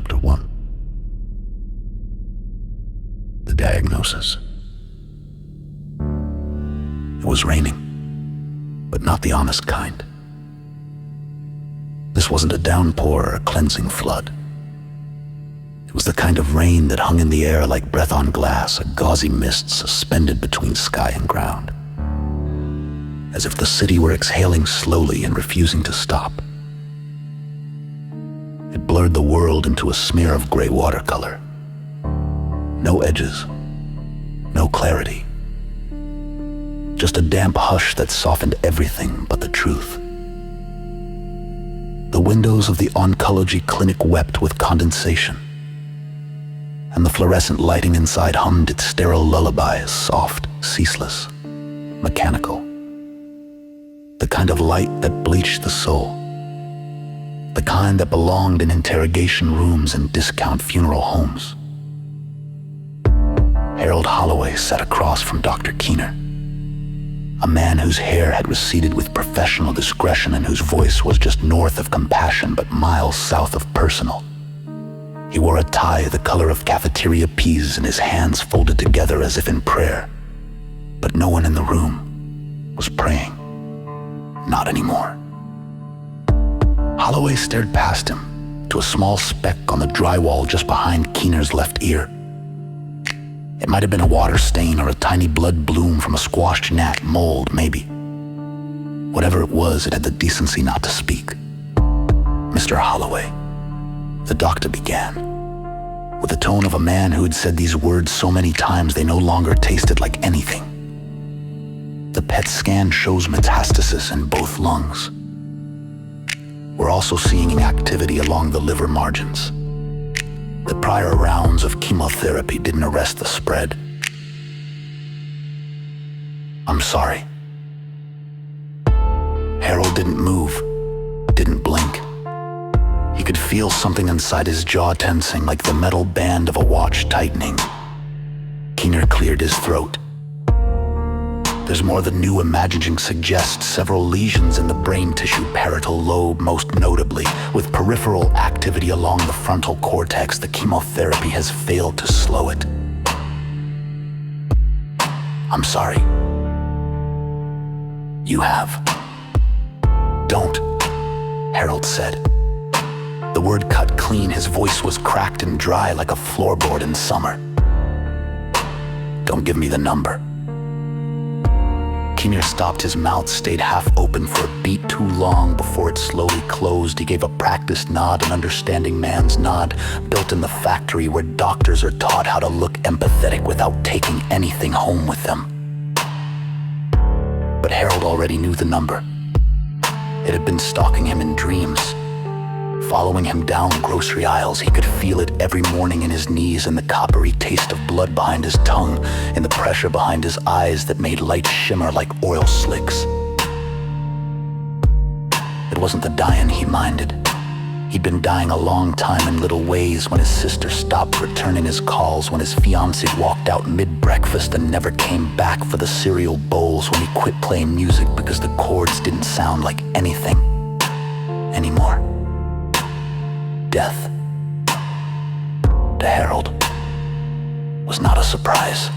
Chapter 1. The diagnosis. It was raining, but not the honest kind. This wasn't a downpour or a cleansing flood. It was the kind of rain that hung in the air like breath on glass, a gauzy mist suspended between sky and ground, as if the city were exhaling slowly and refusing to stop. It blurred the world into a smear of gray watercolor. No edges, no clarity. Just a damp hush that softened everything but the truth. The windows of the oncology clinic wept with condensation, and the fluorescent lighting inside hummed its sterile lullaby, soft, ceaseless, mechanical. The kind of light that bleached the soul. The kind that belonged in interrogation rooms and discount funeral homes. Harold Holloway sat across from Dr. Keener, a man whose hair had receded with professional discretion and whose voice was just north of compassion but miles south of personal. He wore a tie the color of cafeteria peas and his hands folded together as if in prayer. But no one in the room was praying. Not anymore. Holloway stared past him to a small speck on the drywall just behind Keener's left ear. It might have been a water stain or a tiny blood bloom from a squashed gnat mold, maybe. Whatever it was, it had the decency not to speak. Mr. Holloway, the doctor began, with the tone of a man who had said these words so many times they no longer tasted like anything. The PET scan shows metastasis in both lungs. We're also seeing activity along the liver margins. The prior rounds of chemotherapy didn't arrest the spread. I'm sorry. Harold didn't move, didn't blink. He could feel something inside his jaw tensing, like the metal band of a watch tightening. Keener cleared his throat. There's more than new imaging suggests, several lesions in the brain tissue parietal lobe most notably, with peripheral activity along the frontal cortex. The chemotherapy has failed to slow it. I'm sorry. You have. Don't, Harold said. The word cut clean, his voice was cracked and dry like a floorboard in summer. Don't give me the number. Keener stopped. His mouth stayed half open for a beat too long before it slowly closed. He gave a practiced nod, an understanding man's nod, built in the factory where doctors are taught how to look empathetic without taking anything home with them. But Harold already knew the number. It had been stalking him in dreams, following him down grocery aisles. He could feel it every morning in his knees, in the coppery taste of blood behind his tongue, in the pressure behind his eyes that made light shimmer like oil slicks. It wasn't the dying he minded. He'd been dying a long time in little ways, when his sister stopped returning his calls, when his fiancée walked out mid-breakfast and never came back for the cereal bowls, when he quit playing music because the chords didn't sound like anything anymore. Death, to Harold, was not a surprise.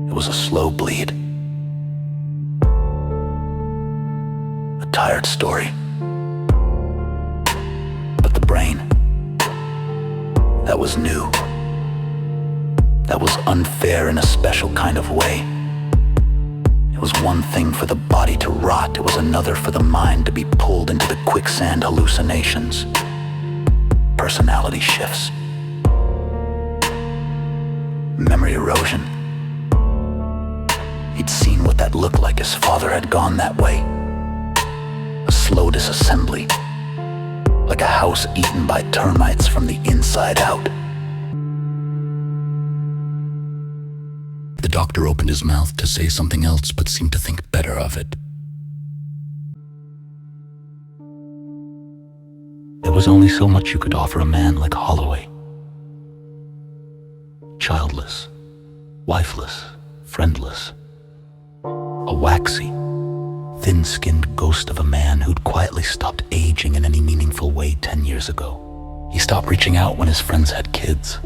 It was a slow bleed. A tired story. But the brain, that was new. That was unfair in a special kind of way. It was one thing for the body to rot, it was another for the mind to be pulled into the quicksand hallucinations. Personality shifts. Memory erosion. He'd seen what that looked like. His father had gone that way. A slow disassembly, like a house eaten by termites from the inside out. The doctor opened his mouth to say something else, but seemed to think better of it. There was only so much you could offer a man like Holloway. Childless, wifeless, friendless. A waxy, thin-skinned ghost of a man who'd quietly stopped aging in any meaningful way 10 years ago. He stopped reaching out when his friends had kids.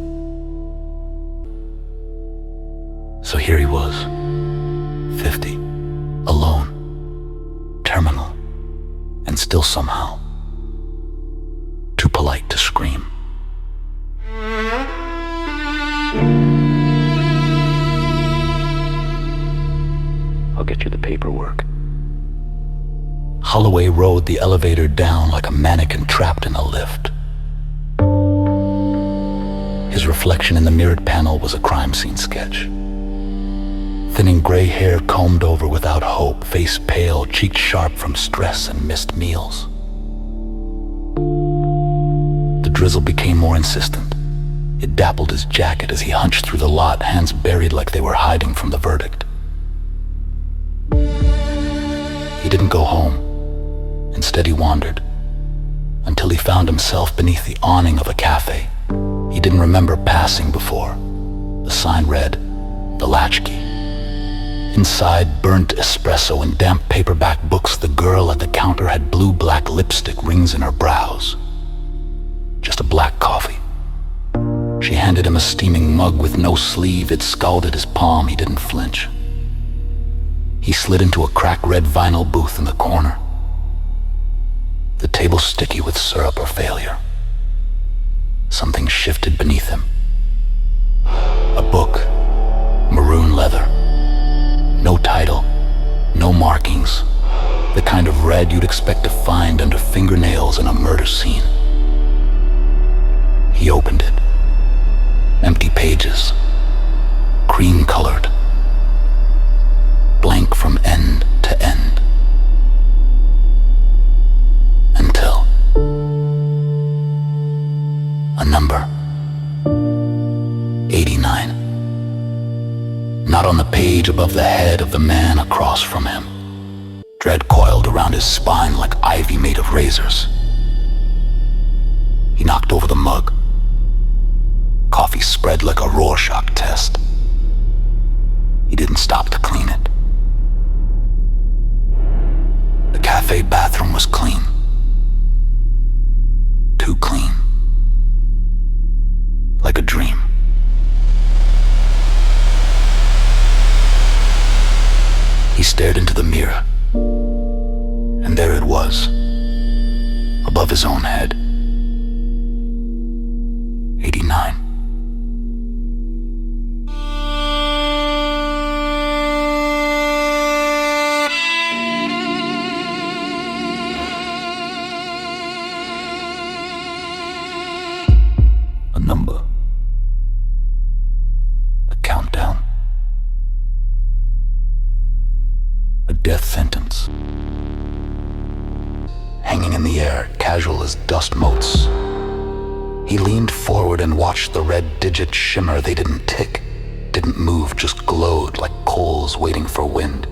So here he was, 50, alone, terminal, and still somehow too polite to scream. I'll get you the paperwork. Holloway rode the elevator down like a mannequin trapped in a lift. His reflection in the mirrored panel was a crime scene sketch. Thinning gray hair combed over without hope, face pale, cheeks sharp from stress and missed meals. The drizzle became more insistent. It dappled his jacket as he hunched through the lot, hands buried like they were hiding from the verdict. He didn't go home. Instead, he wandered until he found himself beneath the awning of a cafe he didn't remember passing before. The sign read, "The Latchkey." Inside, burnt espresso and damp paperback books, the girl at the counter had blue-black lipstick rings in her brows. Just a black coffee. She handed him a steaming mug with no sleeve. It scalded his palm. He didn't flinch. He slid into a cracked red vinyl booth in the corner. The table sticky with syrup or failure. Something shifted beneath him. A book, maroon leather. No title, no markings. The kind of red you'd expect to find under fingernails in a murder scene. He opened it. Empty pages. Cream-colored. Blank from end to end. Until a number. 89. Not on the page above the head of the man across from him. Dread coiled around his spine like ivy made of razors. He knocked over the mug. Coffee spread like a Rorschach test. He didn't stop to clean it. The cafe bathroom was clean. Too clean. Like a dream. He stared into the mirror, and there it was, above his own head. 89. A number. A countdown. A death sentence. Hanging in the air, casual as dust motes. He leaned forward and watched the red digits shimmer. They didn't tick, didn't move, just glowed like coals waiting for wind.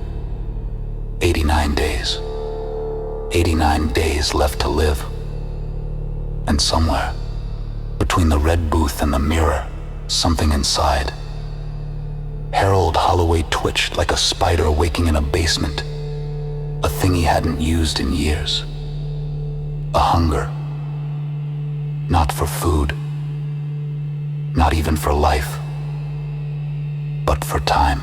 89 days. 89 days left to live. And somewhere, between the red booth and the mirror, something inside. Harold Holloway twitched like a spider waking in a basement. A thing he hadn't used in years. A hunger. Not for food. Not even for life. But for time.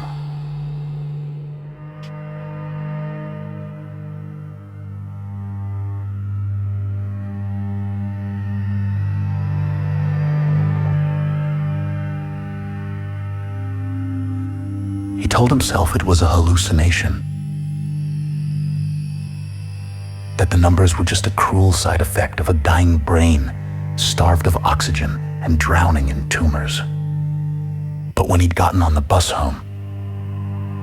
He told himself it was a hallucination. That the numbers were just a cruel side effect of a dying brain, starved of oxygen and drowning in tumors. But when he'd gotten on the bus home,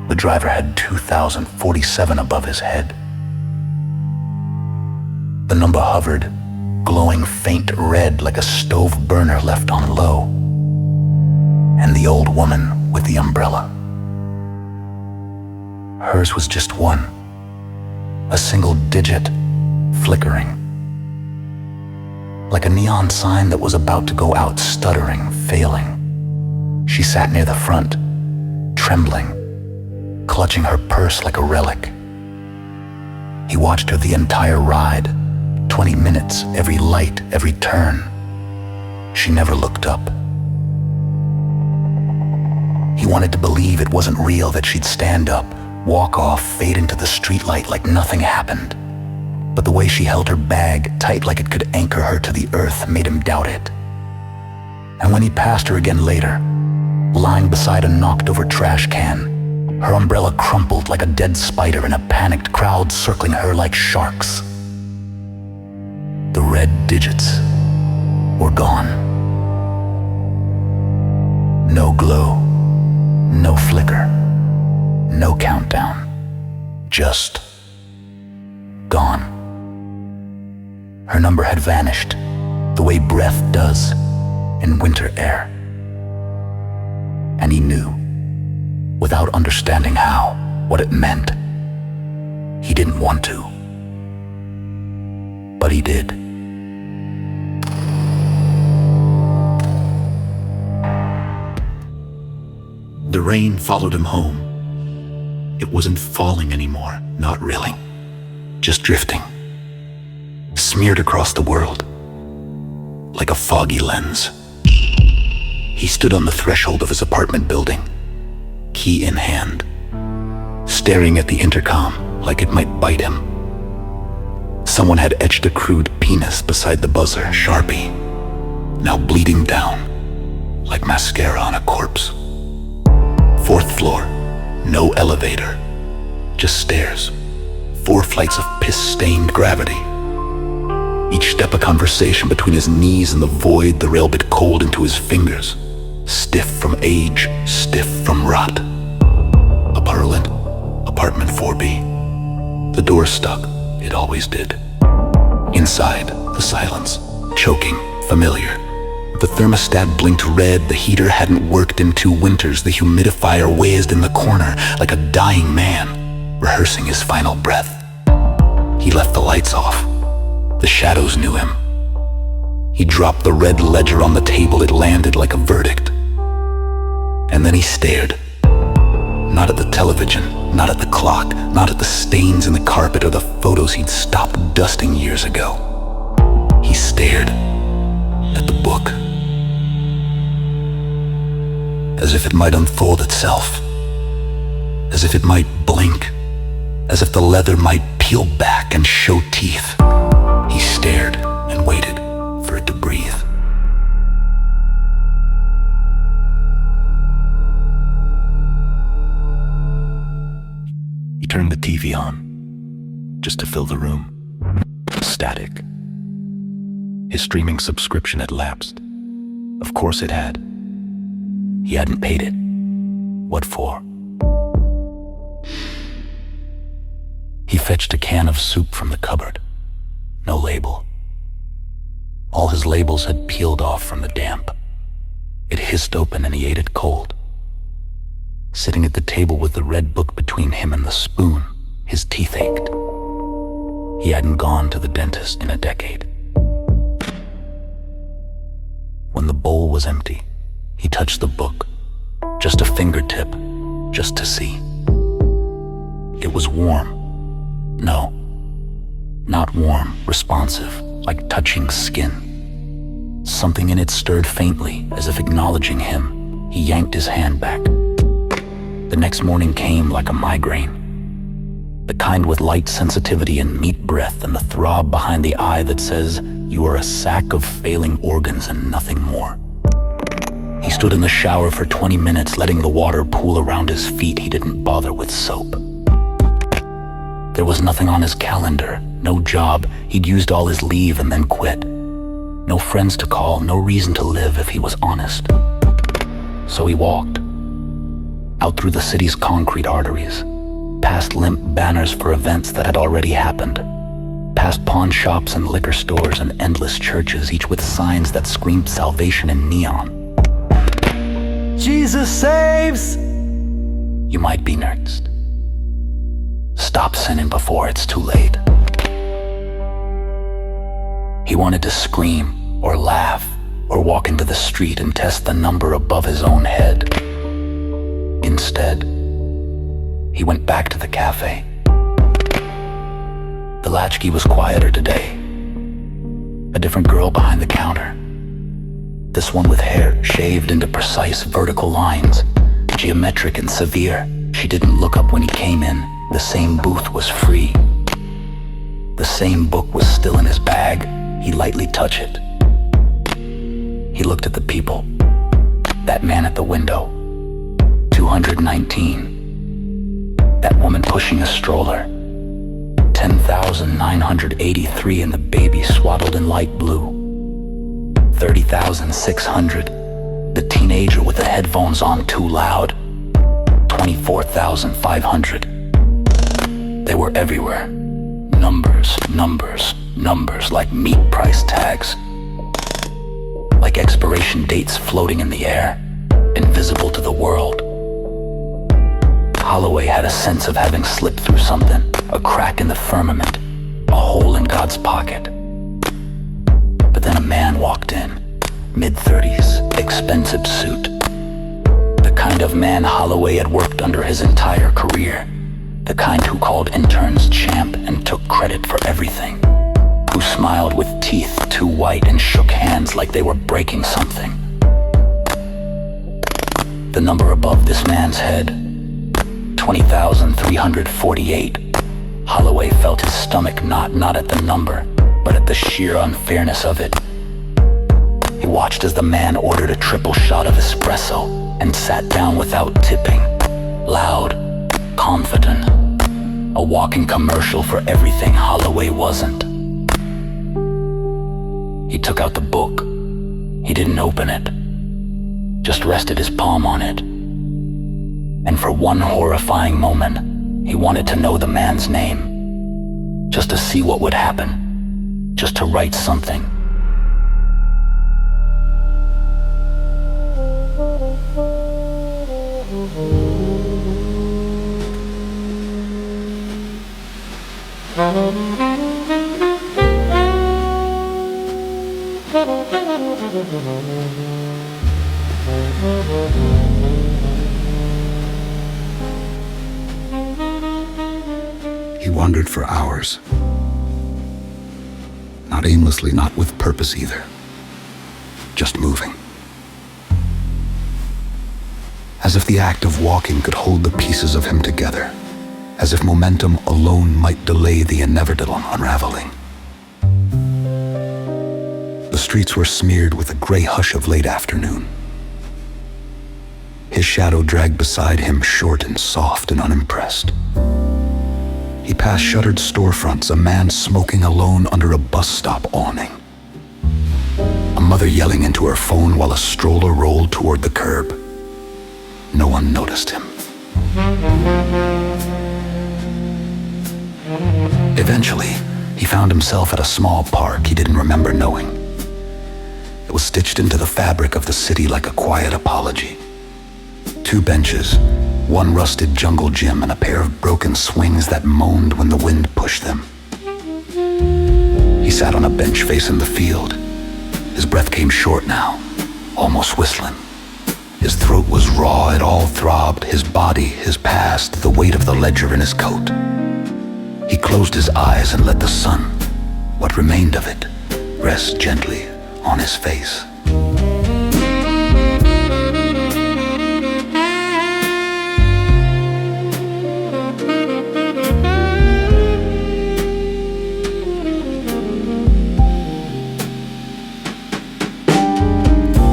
the driver had 2047 above his head. The number hovered, glowing faint red like a stove burner left on low. And the old woman with the umbrella. Hers was just one, a single digit, flickering. Like a neon sign that was about to go out, stuttering, failing. She sat near the front, trembling, clutching her purse like a relic. He watched her the entire ride, 20 minutes, every light, every turn. She never looked up. He wanted to believe it wasn't real, that she'd stand up, walk off, fade into the streetlight like nothing happened. But the way she held her bag tight like it could anchor her to the earth made him doubt it. And when he passed her again later, lying beside a knocked-over trash can, her umbrella crumpled like a dead spider in a panicked crowd circling her like sharks. The red digits were gone. No glow, no flicker, no countdown, just gone. Her number had vanished, the way breath does in winter air. And he knew, without understanding how, what it meant. He didn't want to, but he did. The rain followed him home. It wasn't falling anymore, not really, just drifting, smeared across the world like a foggy lens. He stood on the threshold of his apartment building, key in hand, staring at the intercom like it might bite him. Someone had etched a crude penis beside the buzzer, Sharpie, now bleeding down like mascara on a corpse. 4th floor, no elevator, just stairs, 4 flights of piss-stained gravity. Each step a conversation between his knees and the void, the rail bit cold into his fingers, stiff from age, stiff from rot. A purulent apartment 4B. The door stuck, it always did. Inside, the silence, choking, familiar. The thermostat blinked red, the heater hadn't worked in 2 winters, the humidifier wheezed in the corner like a dying man, rehearsing his final breath. He left the lights off. The shadows knew him. He dropped the red ledger on the table, it landed like a verdict. And then he stared. Not at the television, not at the clock, not at the stains in the carpet or the photos he'd stopped dusting years ago. He stared at the book, as if it might unfold itself, as if it might blink, as if the leather might peel back and show teeth. He stared and waited for it to breathe. He turned the TV on, just to fill the room. Static. His streaming subscription had lapsed. Of course it had. He hadn't paid it. What for? He fetched a can of soup from the cupboard. No label. All his labels had peeled off from the damp. It hissed open and he ate it cold. Sitting at the table with the red book between him and the spoon, his teeth ached. He hadn't gone to the dentist in a decade. When the bowl was empty, he touched the book, just a fingertip, just to see. It was warm. No, not warm, responsive, like touching skin. Something in it stirred faintly, as if acknowledging him. He yanked his hand back. The next morning came like a migraine. The kind with light sensitivity and meat breath and the throb behind the eye that says, you are a sack of failing organs and nothing more. He stood in the shower for 20 minutes, letting the water pool around his feet. He didn't bother with soap. There was nothing on his calendar, no job. He'd used all his leave and then quit. No friends to call, no reason to live if he was honest. So he walked, out through the city's concrete arteries, past limp banners for events that had already happened, past pawn shops and liquor stores and endless churches, each with signs that screamed salvation in neon. Jesus saves! You might be next. Stop sinning before it's too late. He wanted to scream or laugh or walk into the street and test the number above his own head. Instead, he went back to the cafe. The latchkey was quieter today. A different girl behind the counter. This one with hair shaved into precise vertical lines, geometric and severe. She didn't look up when he came in. The same booth was free. The same book was still in his bag. He lightly touched it. He looked at the people. That man at the window. 219. That woman pushing a stroller. 10,983 and the baby swaddled in light blue. 30,600. The teenager with the headphones on too loud. 24,500. They were everywhere. Numbers, numbers, numbers like meat price tags. Like expiration dates floating in the air, invisible to the world. Holloway had a sense of having slipped through something, a crack in the firmament, a hole in God's pocket. But then a man walked in, mid-30s, expensive suit. The kind of man Holloway had worked under his entire career. The kind who called interns champ and took credit for everything. Who smiled with teeth too white and shook hands like they were breaking something. The number above this man's head, 20,348. Holloway felt his stomach not at the number, but at the sheer unfairness of it. He watched as the man ordered a triple shot of espresso and sat down without tipping, loud, confident, a walking commercial for everything Holloway wasn't. He took out the book. He didn't open it, just rested his palm on it. And for one horrifying moment, he wanted to know the man's name, just to see what would happen, just to write something. He wandered for hours. Not aimlessly, not with purpose either. Just moving. As if the act of walking could hold the pieces of him together. As if momentum alone might delay the inevitable unraveling. The streets were smeared with the gray hush of late afternoon. His shadow dragged beside him, short and soft and unimpressed. He passed shuttered storefronts, a man smoking alone under a bus stop awning. A mother yelling into her phone while a stroller rolled toward the curb. No one noticed him. Eventually, he found himself at a small park he didn't remember knowing. It was stitched into the fabric of the city like a quiet apology. 2 benches, one rusted jungle gym, and a pair of broken swings that moaned when the wind pushed them. He sat on a bench facing the field. His breath came short now, almost whistling. His throat was raw, it all throbbed, his body, his past, the weight of the ledger in his coat. He closed his eyes and let the sun, what remained of it, rest gently on his face.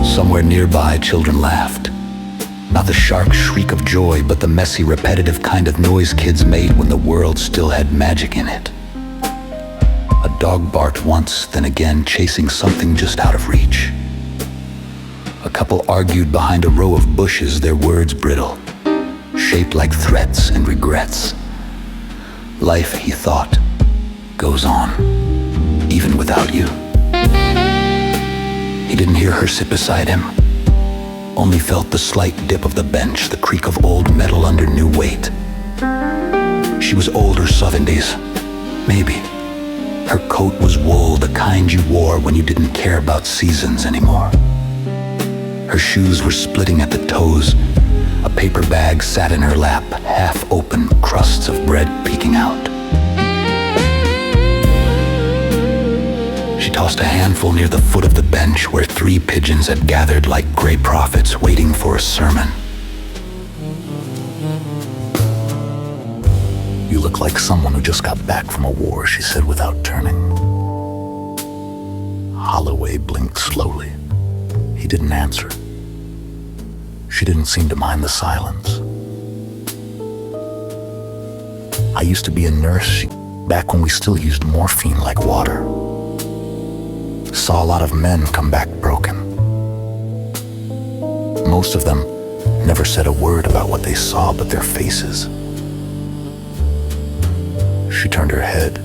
Somewhere nearby, children laughed. Not the sharp shriek of joy, but the messy, repetitive kind of noise kids made when the world still had magic in it. A dog barked once, then again, chasing something just out of reach. A couple argued behind a row of bushes, their words brittle, shaped like threats and regrets. Life, he thought, goes on, even without you. He didn't hear her sit beside him, only felt the slight dip of the bench, the creak of old metal under new weight. She was older, 70s, maybe. Her coat was wool, the kind you wore when you didn't care about seasons anymore. Her shoes were splitting at the toes. A paper bag sat in her lap, half open, crusts of bread peeking out. She She tossed a handful near the foot of the bench where 3 pigeons had gathered like gray prophets waiting for a sermon. "You look like someone who just got back from a war," she said without turning. Holloway blinked slowly. He didn't answer. She didn't seem to mind the silence. "I used to be a nurse, back when we still used morphine like water. Saw a lot of men come back broken. Most of them never said a word about what they saw but their faces." She turned her head,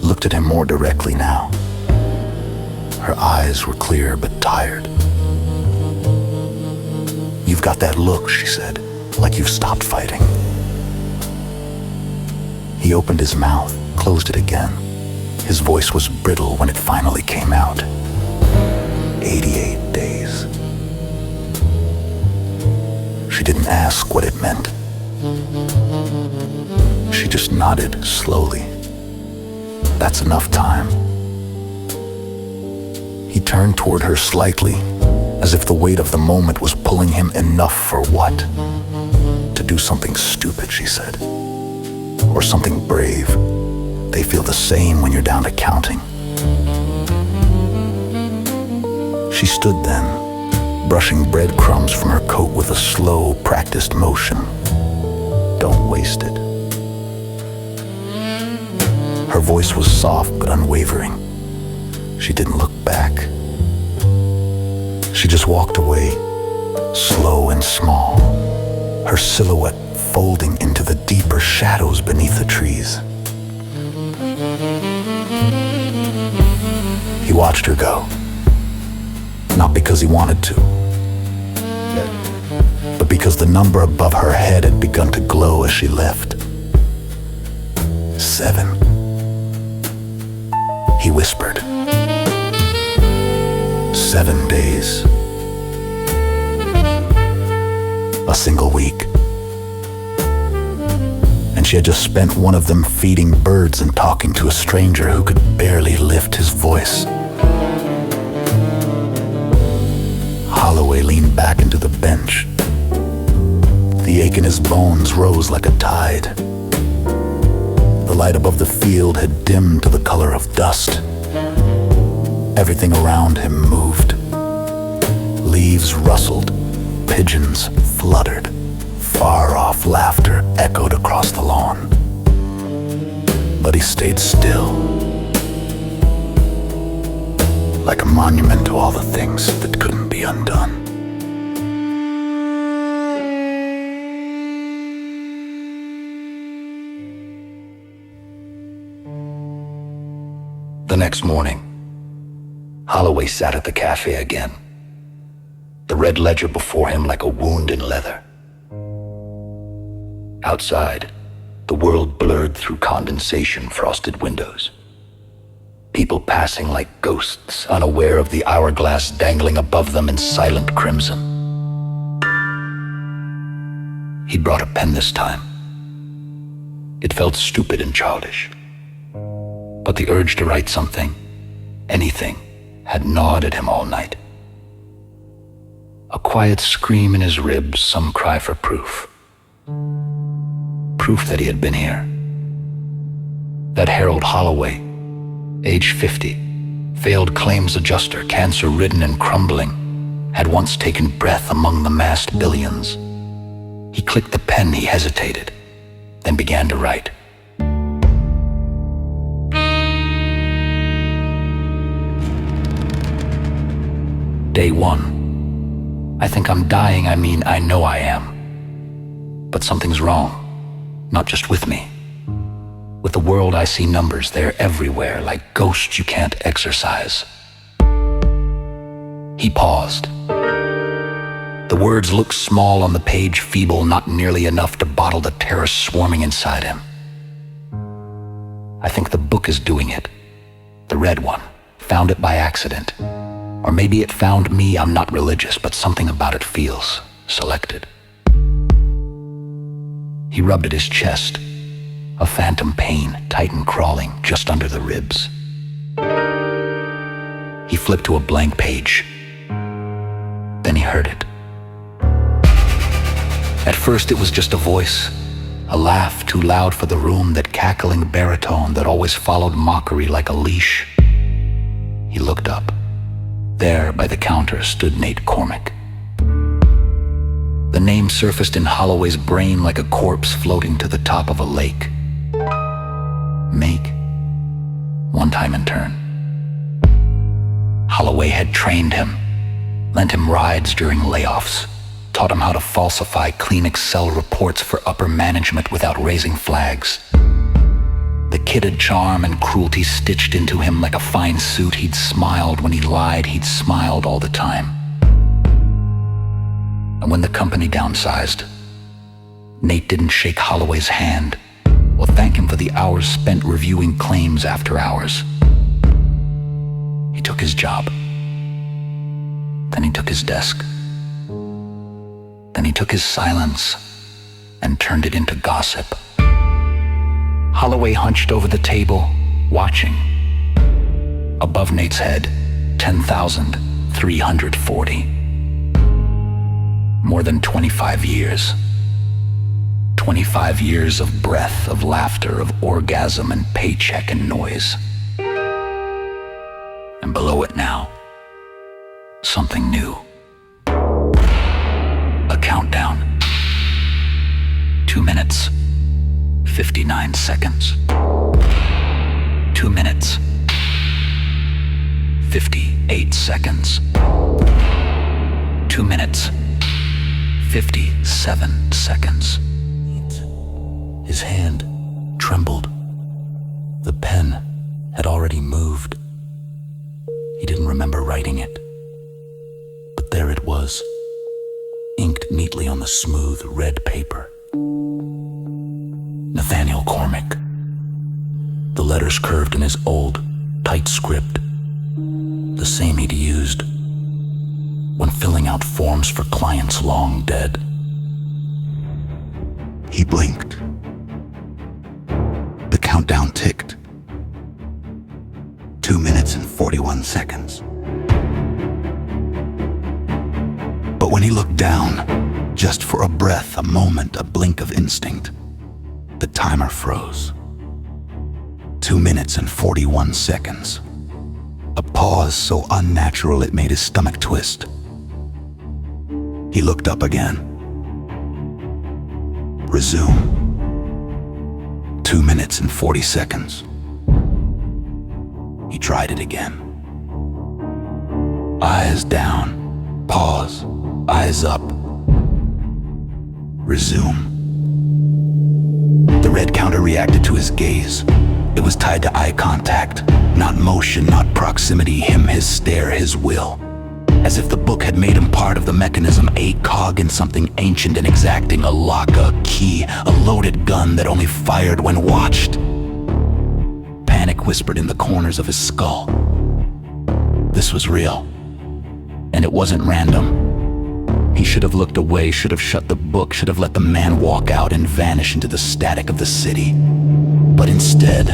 looked at him more directly now. Her eyes were clear but tired. "You've got that look," she said, "like you've stopped fighting." He opened his mouth, closed it again. His voice was brittle when it finally came out. 88 days. She didn't ask what it meant. She just nodded slowly. "That's enough time." He turned toward her slightly, as if the weight of the moment was pulling him enough for what? To do something stupid, she said. Or something brave. They feel the same when you're down to counting. She stood then, brushing breadcrumbs from her coat with a slow, practiced motion. "Don't waste it." Her voice was soft but unwavering. She didn't look back. She just walked away, slow and small, her silhouette folding into the deeper shadows beneath the trees. He watched her go, not because he wanted to, but because the number above her head had begun to glow as she left. 7. He whispered. 7 days. A single week. And she had just spent one of them feeding birds and talking to a stranger who could barely lift his voice. Holloway leaned back into the bench. The ache in his bones rose like a tide. The light above the field had dimmed to the color of dust. Everything around him moved. Leaves rustled, pigeons fluttered, far-off laughter echoed across the lawn. But he stayed still, like a monument to all the things that couldn't be undone. The next morning, Holloway sat at the cafe again, the red ledger before him like a wound in leather. Outside, the world blurred through condensation-frosted windows. People passing like ghosts, unaware of the hourglass dangling above them in silent crimson. He'd brought a pen this time. It felt stupid and childish. But the urge to write something, anything, had gnawed at him all night. A quiet scream in his ribs, some cry for proof. Proof that he had been here. That Harold Holloway, age 50, failed claims adjuster, cancer-ridden and crumbling, had once taken breath among the massed billions. He clicked the pen, he hesitated, then began to write. Day 1. I think I'm dying. I know I am. But something's wrong. Not just with me. With the world, I see numbers. They're everywhere, like ghosts you can't exorcise. He paused. The words looked small on the page, feeble, not nearly enough to bottle the terror swarming inside him. I think the book is doing it. The red one. Found it by accident. Or maybe it found me. I'm not religious, but something about it feels selected. He rubbed at his chest, a phantom pain, tight and crawling just under the ribs. He flipped to a blank page. Then he heard it. At first it was just a voice, a laugh too loud for the room, that cackling baritone that always followed mockery like a leash. He looked up. There by the counter stood Nate Cormack. The name surfaced in Holloway's brain like a corpse floating to the top of a lake. Make, one time in turn. Holloway had trained him, lent him rides during layoffs, taught him how to falsify clean Excel reports for upper management without raising flags. The kidded charm and cruelty stitched into him like a fine suit. He'd smiled when he lied, he'd smiled all the time. And when the company downsized, Nate didn't shake Holloway's hand or thank him for the hours spent reviewing claims after hours. He took his job. Then he took his desk. Then he took his silence and turned it into gossip. Holloway hunched over the table, watching. Above Nate's head, 10,340. More than 25 years. 25 years of breath, of laughter, of orgasm and paycheck and noise. And below it now, something new. A countdown. 2 minutes, 59 seconds. 2 minutes, 58 seconds. 2 minutes, 57 seconds. His hand trembled. The pen had already moved. He didn't remember writing it. But there it was, inked neatly on the smooth red paper. Nathaniel Cormack. The letters curved in his old, tight script, the same he'd used when filling out forms for clients long dead. He blinked. The countdown ticked. 2 minutes and 41 seconds. But when he looked down, just for a breath, a moment, a blink of instinct, the timer froze. 2 minutes and 41 seconds. A pause so unnatural it made his stomach twist. He looked up again. Resume. 2 minutes and 40 seconds. He tried it again. Eyes down. Pause. Eyes up. Resume. The red counter reacted to his gaze. It was tied to eye contact, not motion, not proximity, him, his stare, his will. As if the book had made him part of the mechanism, a cog in something ancient and exacting, a lock, a key, a loaded gun that only fired when watched. Panic whispered in the corners of his skull. This was real, and it wasn't random. He should have looked away, should have shut the book, should have let the man walk out and vanish into the static of the city. But instead,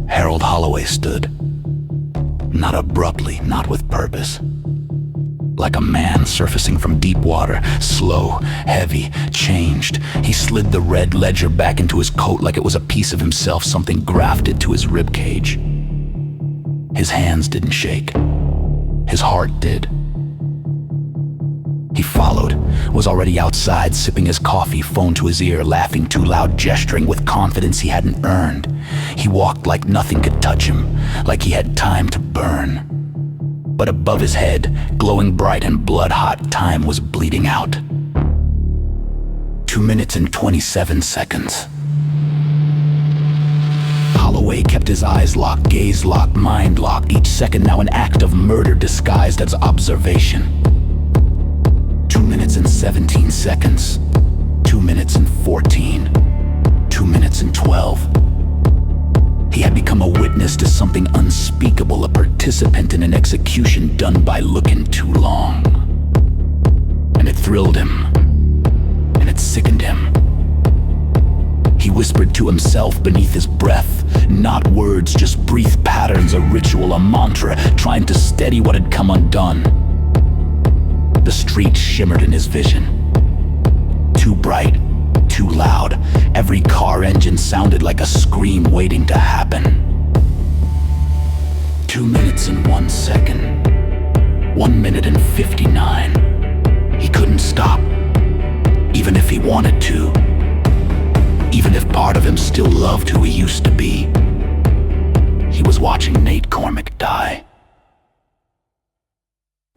Harold Holloway stood. Not abruptly, not with purpose. Like a man surfacing from deep water, slow, heavy, changed. He slid the red ledger back into his coat like it was a piece of himself, something grafted to his rib cage. His hands didn't shake. His heart did. He followed, was already outside, sipping his coffee, phone to his ear, laughing too loud, gesturing with confidence he hadn't earned. He walked like nothing could touch him, like he had time to burn. But above his head, glowing bright and blood-hot, time was bleeding out. 2 minutes and 27 seconds. Holloway kept his eyes locked, gaze locked, mind locked, each second now an act of murder disguised as observation. 2 minutes and 17 seconds. 2 minutes and 14. 2 minutes and 12. He had become a witness to something unspeakable, a participant in an execution done by looking too long. And it thrilled him, and it sickened him. He whispered to himself beneath his breath. Not words, just breathe patterns, a ritual, a mantra, trying to steady what had come undone. The street shimmered in his vision. Too bright, too loud. Every car engine sounded like a scream waiting to happen. 2 minutes and 1 second. 1 minute and 59. He couldn't stop, even if he wanted to. Even if part of him still loved who he used to be. He was watching Nate Cormack die.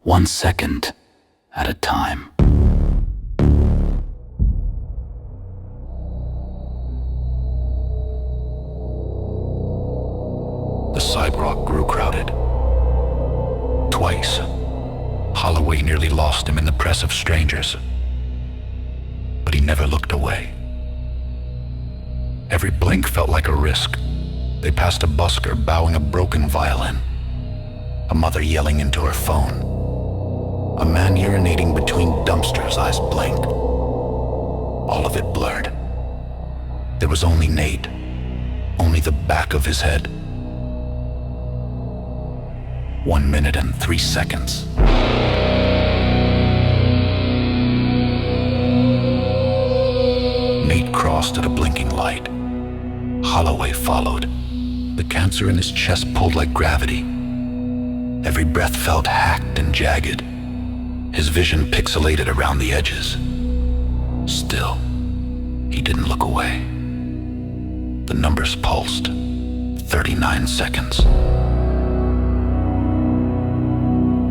1 second at a time. The sidewalk grew crowded. Twice, Holloway nearly lost him in the press of strangers. But he never looked away. Every blink felt like a risk. They passed a busker bowing a broken violin. A mother yelling into her phone. A man urinating between dumpsters, eyes blank. All of it blurred. There was only Nate. Only the back of his head. 1 minute and 3 seconds. Nate crossed at a blinking light. Holloway followed. The cancer in his chest pulled like gravity. Every breath felt hacked and jagged. His vision pixelated around the edges. Still, he didn't look away. The numbers pulsed. 39 seconds.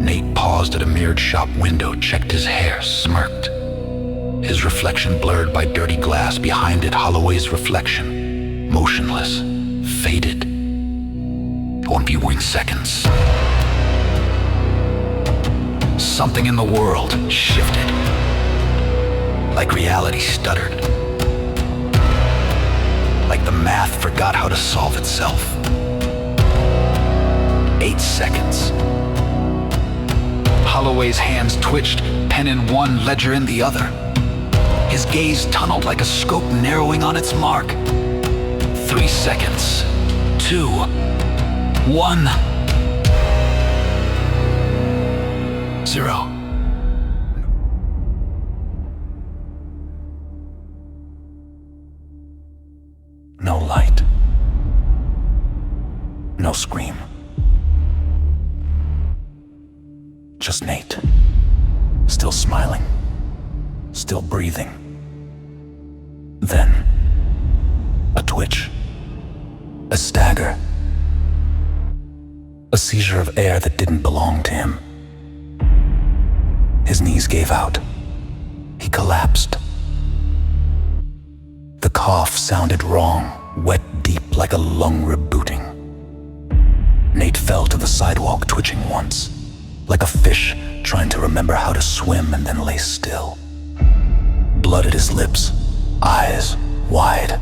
Nate paused at a mirrored shop window, checked his hair, smirked. His reflection blurred by dirty glass. Behind it, Holloway's reflection. Motionless. Faded. 1 seconds. Something in the world shifted. Like reality stuttered. Like the math forgot how to solve itself. 8 seconds. Holloway's hands twitched, pen in one, ledger in the other. His gaze tunneled like a scope narrowing on its mark. 3 seconds. 2. 1. 0. No light. No scream. Just Nate. Still smiling. Still breathing. Then, a twitch. A stagger. A seizure of air that didn't belong to him. His knees gave out. He collapsed. The cough sounded wrong, wet deep like a lung rebooting. Nate fell to the sidewalk, twitching once, like a fish trying to remember how to swim, and then lay still. Blood at his lips, eyes wide.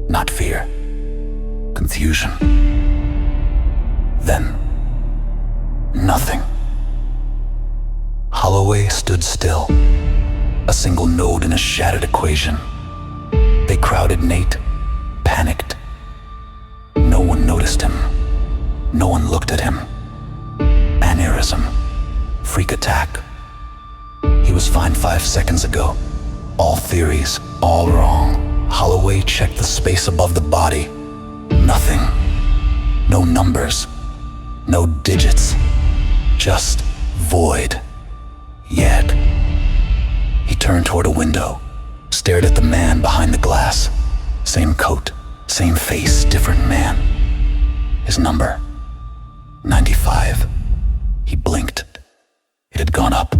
Not fear, confusion. Then, nothing. Holloway stood still, a single node in a shattered equation. They crowded Nate, panicked. No one noticed him. No one looked at him. Aneurysm, freak attack. He was fine 5 seconds ago. All theories, all wrong. Holloway checked the space above the body. Nothing. No numbers. No digits. Just void. Yet, he turned toward a window, stared at the man behind the glass. Same coat, same face, different man. His number, 95. He blinked. It had gone up.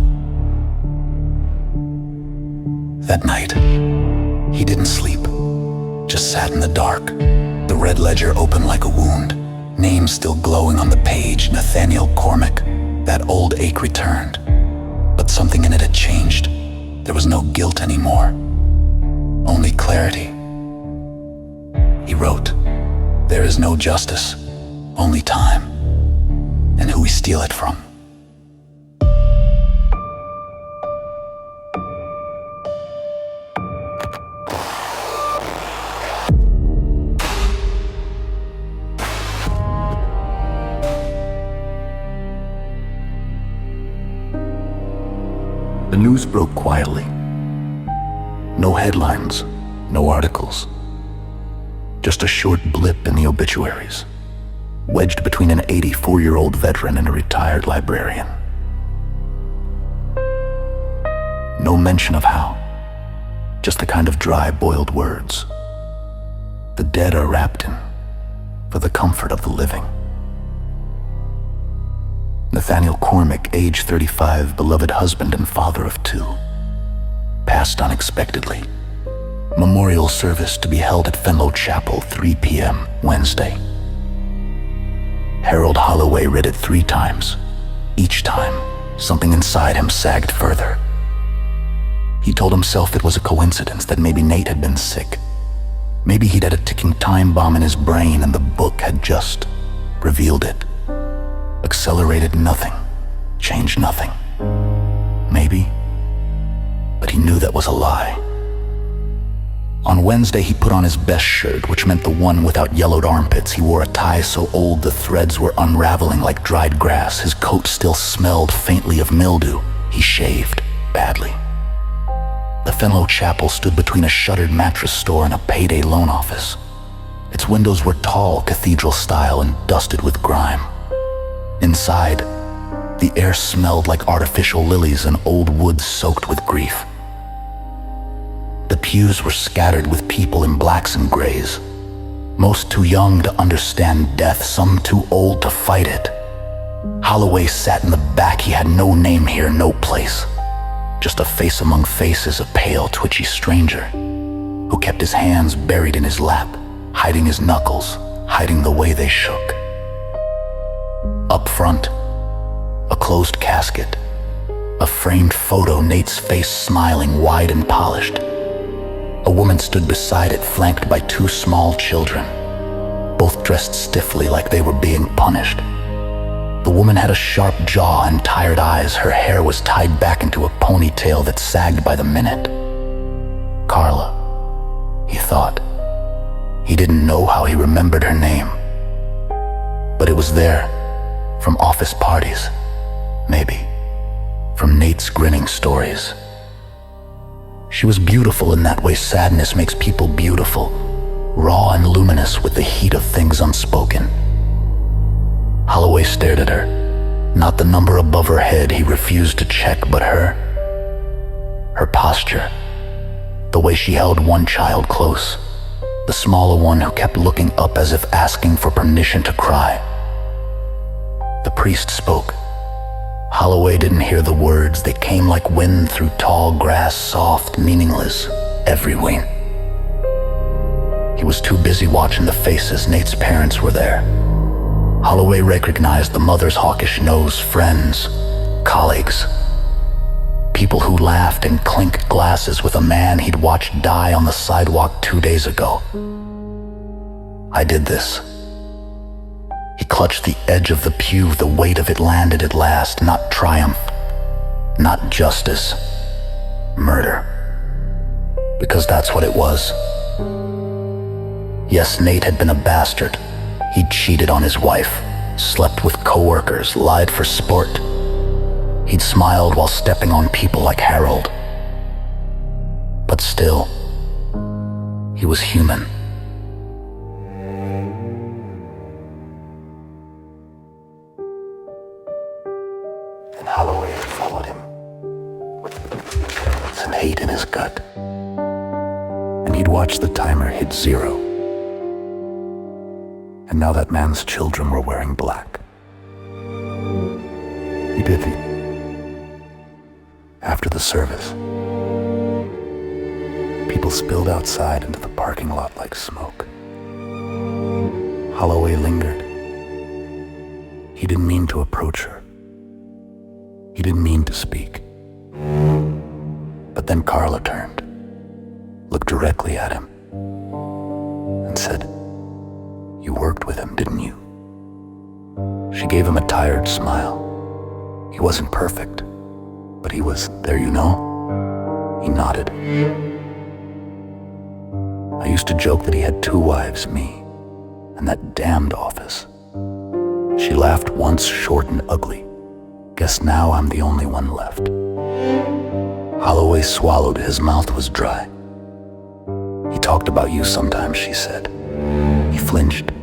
That night, he didn't sleep, just sat in the dark, the red ledger open like a wound, name still glowing on the page, Nathaniel Cormack. That old ache returned, but something in it had changed. There was no guilt anymore, only clarity. He wrote, "There is no justice, only time, and who we steal it from." news broke quietly. No headlines, no articles. Just a short blip in the obituaries, wedged between an 84-year-old veteran and a retired librarian. No mention of how, just the kind of dry-boiled words. The dead are wrapped in, for the comfort of the living. Nathaniel Cormick, age 35, beloved husband and father of 2, passed unexpectedly. Memorial service to be held at Fenlow Chapel, 3 p.m. Wednesday. Harold Holloway read it 3 times. Each time, something inside him sagged further. He told himself it was a coincidence that maybe Nate had been sick. Maybe he'd had a ticking time bomb in his brain and the book had just revealed it. Accelerated nothing, changed nothing. Maybe, but he knew that was a lie. On Wednesday, he put on his best shirt, which meant the one without yellowed armpits. He wore a tie so old the threads were unraveling like dried grass. His coat still smelled faintly of mildew. He shaved badly. The Fenlow Chapel stood between a shuttered mattress store and a payday loan office. Its windows were tall, cathedral style, and dusted with grime. Inside, the air smelled like artificial lilies and old wood soaked with grief. The pews were scattered with people in blacks and grays, most too young to understand death, some too old to fight it. Holloway sat in the back. He had no name here, no place. Just a face among faces, a pale, twitchy stranger who kept his hands buried in his lap, hiding his knuckles, hiding the way they shook. Up front, a closed casket, a framed photo, Nate's face smiling, wide and polished. A woman stood beside it, flanked by 2 small children, both dressed stiffly like they were being punished. The woman had a sharp jaw and tired eyes. Her hair was tied back into a ponytail that sagged by the minute. Carla, he thought. He didn't know how he remembered her name, but it was there, from office parties, maybe, from Nate's grinning stories. She was beautiful in that way sadness makes people beautiful, raw and luminous with the heat of things unspoken. Holloway stared at her, not the number above her head he refused to check, but her posture, the way she held one child close, the smaller one who kept looking up as if asking for permission to cry. The priest spoke. Holloway didn't hear the words. They came like wind through tall grass, soft, meaningless, every wing. He was too busy watching the faces. Nate's parents were there. Holloway recognized the mother's hawkish nose, friends, colleagues, people who laughed and clinked glasses with a man he'd watched die on the sidewalk 2 days ago. I did this. He clutched the edge of the pew. The weight of it landed at last. Not triumph, not justice, murder. Because that's what it was. Yes, Nate had been a bastard. He'd cheated on his wife, slept with coworkers, lied for sport. He'd smiled while stepping on people like Harold. But still, he was human. And Holloway had followed him with some hate in his gut. And he'd watched the timer hit 0. And now that man's children were wearing black. He did it. After the service, people spilled outside into the parking lot like smoke. Holloway lingered. He didn't mean to approach her. He didn't mean to speak. But then Carla turned, looked directly at him, and said, "You worked with him, didn't you?" She gave him a tired smile. He wasn't perfect, but he was there, you know? He nodded. I used to joke that he had 2 wives, me, and that damned office. She laughed once, short and ugly. Guess now I'm the only one left. Holloway swallowed. His mouth was dry. He talked about you sometimes, she said. He flinched.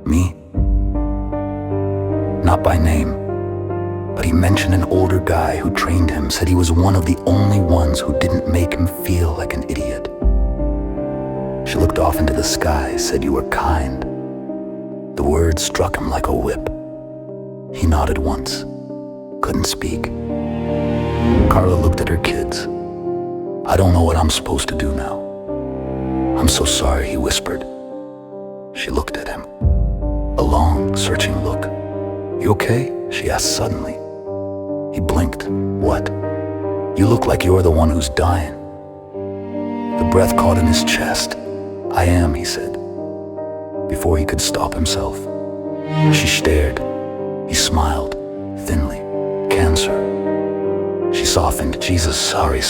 Me? Not by name, but he mentioned an older guy who trained him, said he was one of the only ones who didn't make him feel like an idiot. She looked off into the sky, said you were kind. The words struck him like a whip. He nodded once, couldn't speak. Carla looked at her kids. I don't know what I'm supposed to do now. I'm so sorry, he whispered. She looked at him. A long, searching look. You okay? She asked suddenly. He blinked. What? You look like you're the one who's dying. The breath caught in his chest. I am, he said, before he could stop himself. She stared. He smiled, thinly. Cancer. She softened. Jesus, sorry.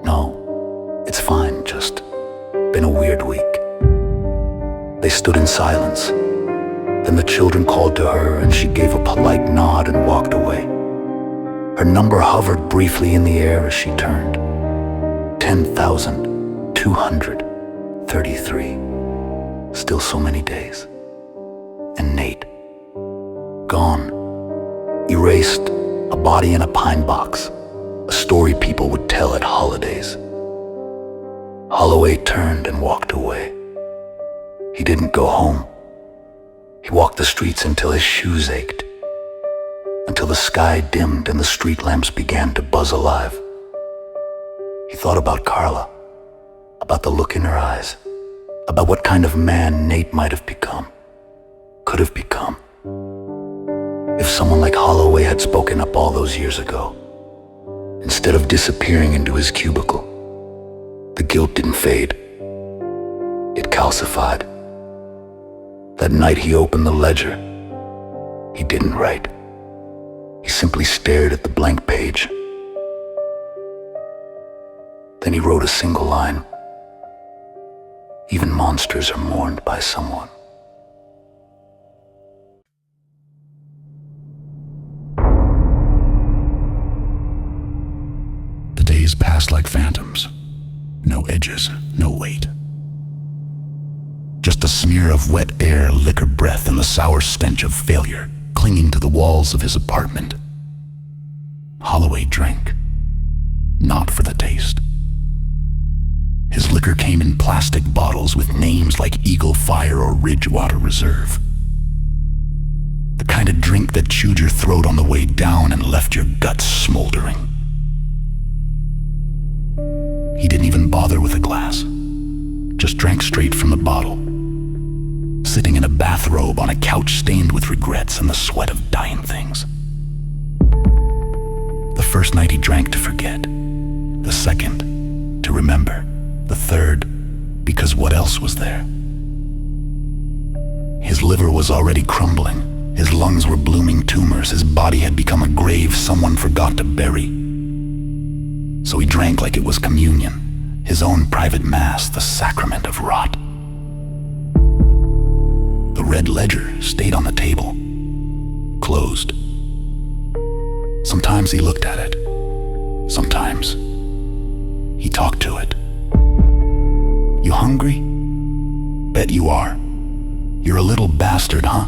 No, it's fine, just been a weird week. They stood in silence. Then the children called to her and she gave a polite nod and walked away. Her number hovered briefly in the air as she turned. 10,233. Still so many days. And Nate. Gone. Erased. A body in a pine box. A story people would tell at holidays. Holloway turned and walked away. He didn't go home. He walked the streets until his shoes ached, until the sky dimmed and the street lamps began to buzz alive. He thought about Carla, about the look in her eyes, about what kind of man Nate might have become, could have become, if someone like Holloway had spoken up all those years ago, instead of disappearing into his cubicle. The guilt didn't fade. It calcified. That night he opened the ledger. He didn't write. He simply stared at the blank page. Then he wrote a single line. Even monsters are mourned by someone. The days passed like phantoms. No edges, no weight. Just a smear of wet air, liquor breath, and the sour stench of failure clinging to the walls of his apartment. Holloway drank, not for the taste. His liquor came in plastic bottles with names like Eagle Fire or Ridgewater Reserve. The kind of drink that chewed your throat on the way down and left your guts smoldering. He didn't even bother with a glass, just drank straight from the bottle, sitting in a bathrobe on a couch stained with regrets and the sweat of dying things. The first night he drank to forget, the second to remember, the third because what else was there? His liver was already crumbling, his lungs were blooming tumors, his body had become a grave someone forgot to bury. So he drank like it was communion, his own private mass, the sacrament of rot. The red ledger stayed on the table, closed. Sometimes he looked at it. Sometimes he talked to it. You hungry? Bet you are. You're a little bastard, huh?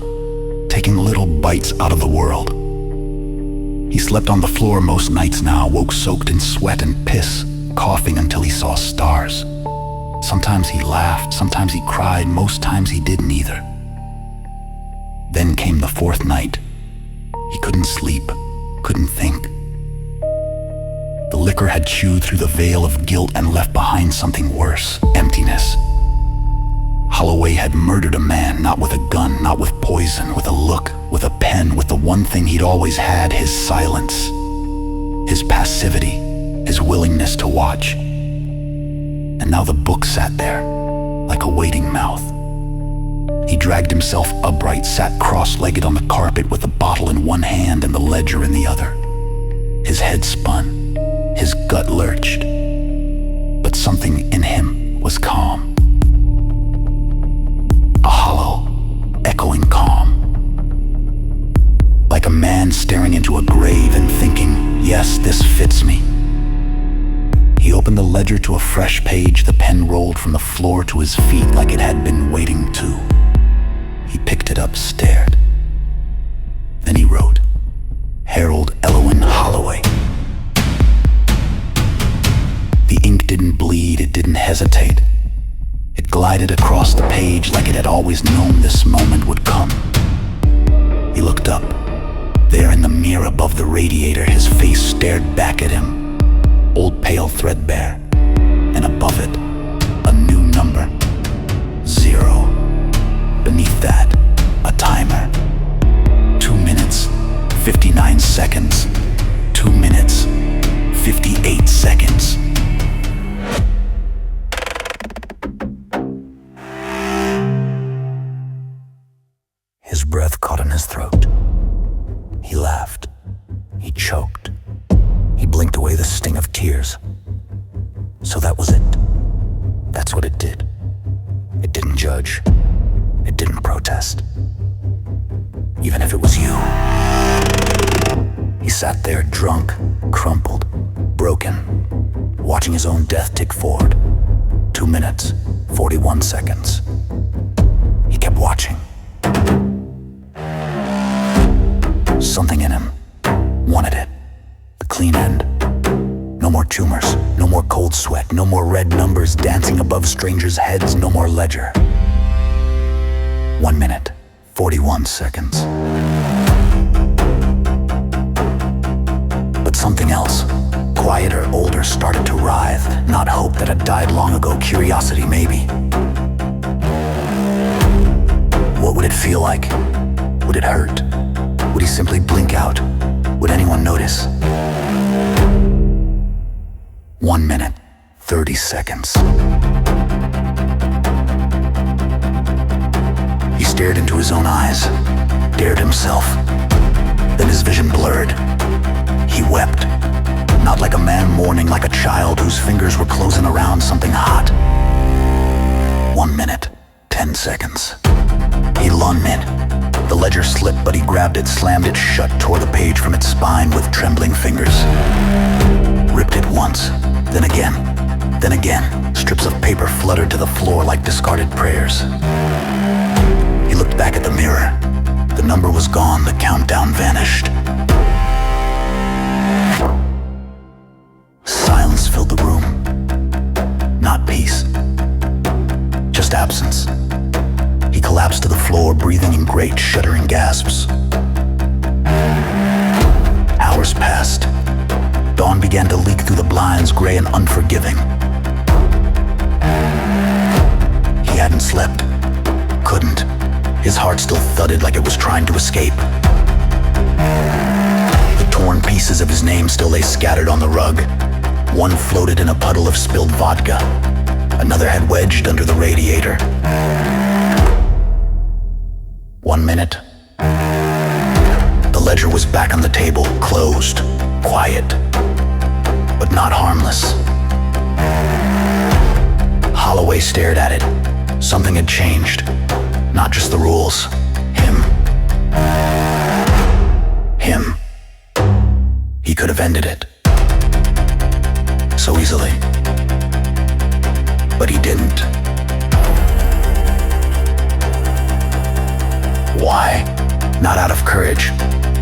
Taking little bites out of the world. He slept on the floor most nights now, woke soaked in sweat and piss, coughing until he saw stars. Sometimes he laughed, sometimes he cried, most times he didn't either. Then came the fourth night. He couldn't sleep, couldn't think. The liquor had chewed through the veil of guilt and left behind something worse, emptiness. Holloway had murdered a man, not with a gun, not with poison, with a look, with a pen, with the one thing he'd always had, his silence, his passivity, his willingness to watch. And now the book sat there, like a waiting mouth. He dragged himself upright, sat cross-legged on the carpet with the bottle in one hand and the ledger in the other. His head spun, his gut lurched, but something in him was calm. A hollow, echoing calm. Like a man staring into a grave and thinking, yes, this fits me. he opened the ledger to a fresh page, the pen rolled from the floor to his feet like it had been waiting to. He picked it up, stared. Then he wrote, Harold Elwyn Holloway. The ink didn't bleed, it didn't hesitate. It glided across the page like it had always known this moment would come. He looked up. There in the mirror above the radiator, his face stared back at him, old, pale, threadbare, and above it, a new number, 0. Beneath that, a timer. 2 minutes, 59 seconds. 2 minutes, 58 seconds. His breath caught in his throat. He laughed. He choked. He blinked away the sting of tears. So that was it. That's what it did. It didn't judge. It didn't protest. Even if it was you. He sat there drunk, crumpled, broken, watching his own death tick forward. 2 minutes, 41 seconds. He kept watching. Something in him wanted it. The clean end. No more tumors, no more cold sweat, no more red numbers dancing above strangers' heads, no more ledger. 1 minute, 41 seconds. But something else, quieter, older, started to writhe. Not hope that had died long ago, curiosity maybe. What would it feel like? Would it hurt? Would he simply blink out? Would anyone notice? 1 minute, 30 seconds. He stared into his own eyes, dared himself. Then his vision blurred. He wept. Not like a man mourning, like a child whose fingers were closing around something hot. 1 minute, 10 seconds. He lunged. The ledger slipped, but he grabbed it, slammed it shut, tore the page from its spine with trembling fingers. Ripped it once, then again, then again. Strips of paper fluttered to the floor like discarded prayers. He looked back at the mirror. The number was gone, the countdown vanished. Silence filled the room. Not peace, just absence. He collapsed to the floor, breathing in great, shuddering gasps. Hours passed. Dawn began to leak through the blinds, gray and unforgiving. He hadn't slept. Couldn't. His heart still thudded like it was trying to escape. The torn pieces of his name still lay scattered on the rug. One floated in a puddle of spilled vodka. Another had wedged under the radiator. 1 minute. The ledger was back on the table, closed, quiet, but not harmless. Holloway stared at it. Something had changed. Not just the rules. Him. Him. He could have ended it. So easily. But he didn't. Why? Not out of courage,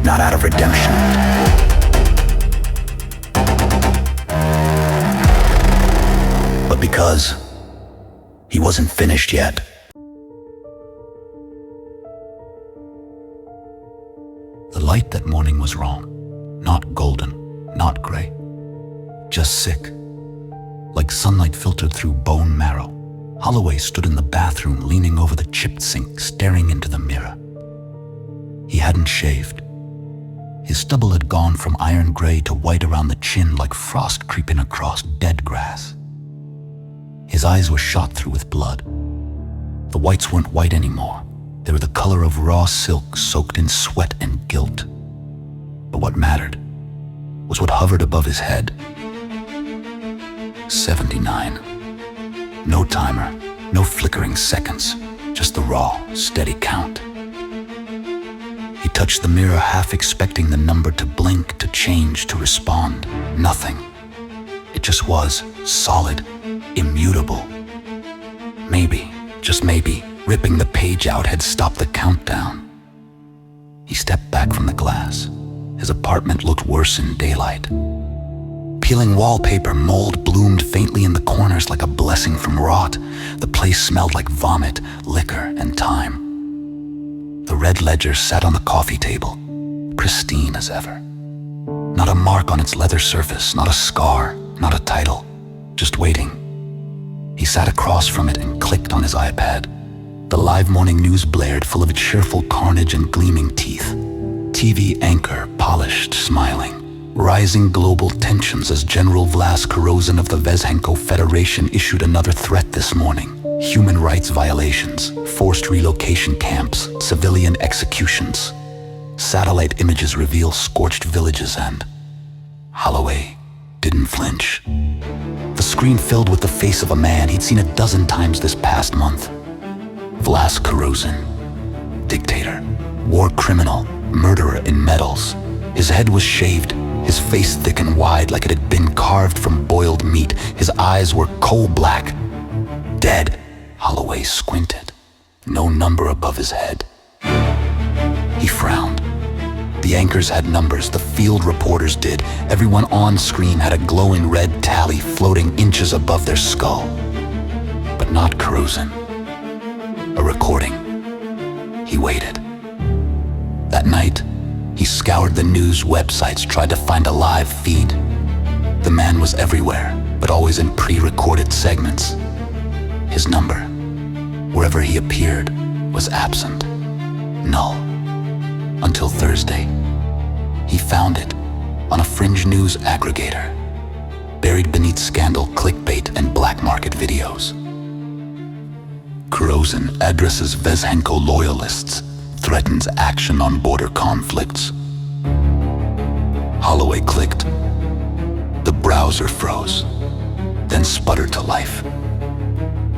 not out of redemption. But because he wasn't finished yet. The light that morning was wrong. Not golden, not gray. Just sick. Like sunlight filtered through bone marrow. Holloway stood in the bathroom, leaning over the chipped sink, staring into the mirror. He hadn't shaved. His stubble had gone from iron gray to white around the chin like frost creeping across dead grass. His eyes were shot through with blood. The whites weren't white anymore. They were the color of raw silk soaked in sweat and guilt. But what mattered was what hovered above his head. 79. No timer, no flickering seconds, just the raw, steady count. He touched the mirror, half expecting the number to blink, to change, to respond. Nothing. It just was, solid, immutable. Maybe, just maybe, ripping the page out had stopped the countdown. He stepped back from the glass. His apartment looked worse in daylight. Peeling wallpaper, mold bloomed faintly in the corners like a blessing from rot. The place smelled like vomit, liquor, and time. The red ledger sat on the coffee table, pristine as ever. Not a mark on its leather surface, not a scar, not a title, just waiting. He sat across from it and clicked on his iPad. The live morning news blared, full of its cheerful carnage and gleaming teeth. TV anchor, polished, smiling. Rising global tensions as General Vlas Korozin of the Vezhenko Federation issued another threat this morning. Human rights violations, forced relocation camps, civilian executions. Satellite images reveal scorched villages and Holloway didn't flinch. The screen filled with the face of a man he'd seen a dozen times this past month. Vlas Korozin, dictator, war criminal, murderer in medals. His head was shaved, his face thick and wide like it had been carved from boiled meat. His eyes were coal-black. Dead. Holloway squinted. No number above his head. He frowned. The anchors had numbers, the field reporters did. Everyone on screen had a glowing red tally floating inches above their skull. But not Korozin. A recording. He waited. That night, he scoured the news websites, tried to find a live feed. The man was everywhere, but always in pre-recorded segments. His number, wherever he appeared, was absent. Null. Until Thursday. He found it on a fringe news aggregator, buried beneath scandal, clickbait, and black market videos. Korozin addresses Vezhenko loyalists, threatens action on border conflicts. Holloway clicked. The browser froze, then sputtered to life.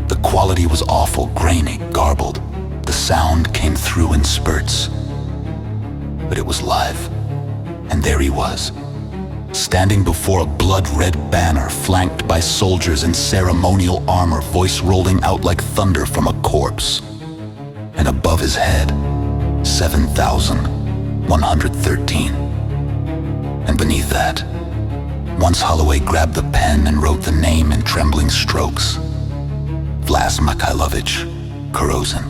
The quality was awful, grainy, garbled. The sound came through in spurts. But it was live, and there he was, standing before a blood-red banner flanked by soldiers in ceremonial armor, voice rolling out like thunder from a corpse. And above his head, 7,113. And beneath that, once Holloway grabbed the pen and wrote the name in trembling strokes. Vlas Mikhailovich Korozin.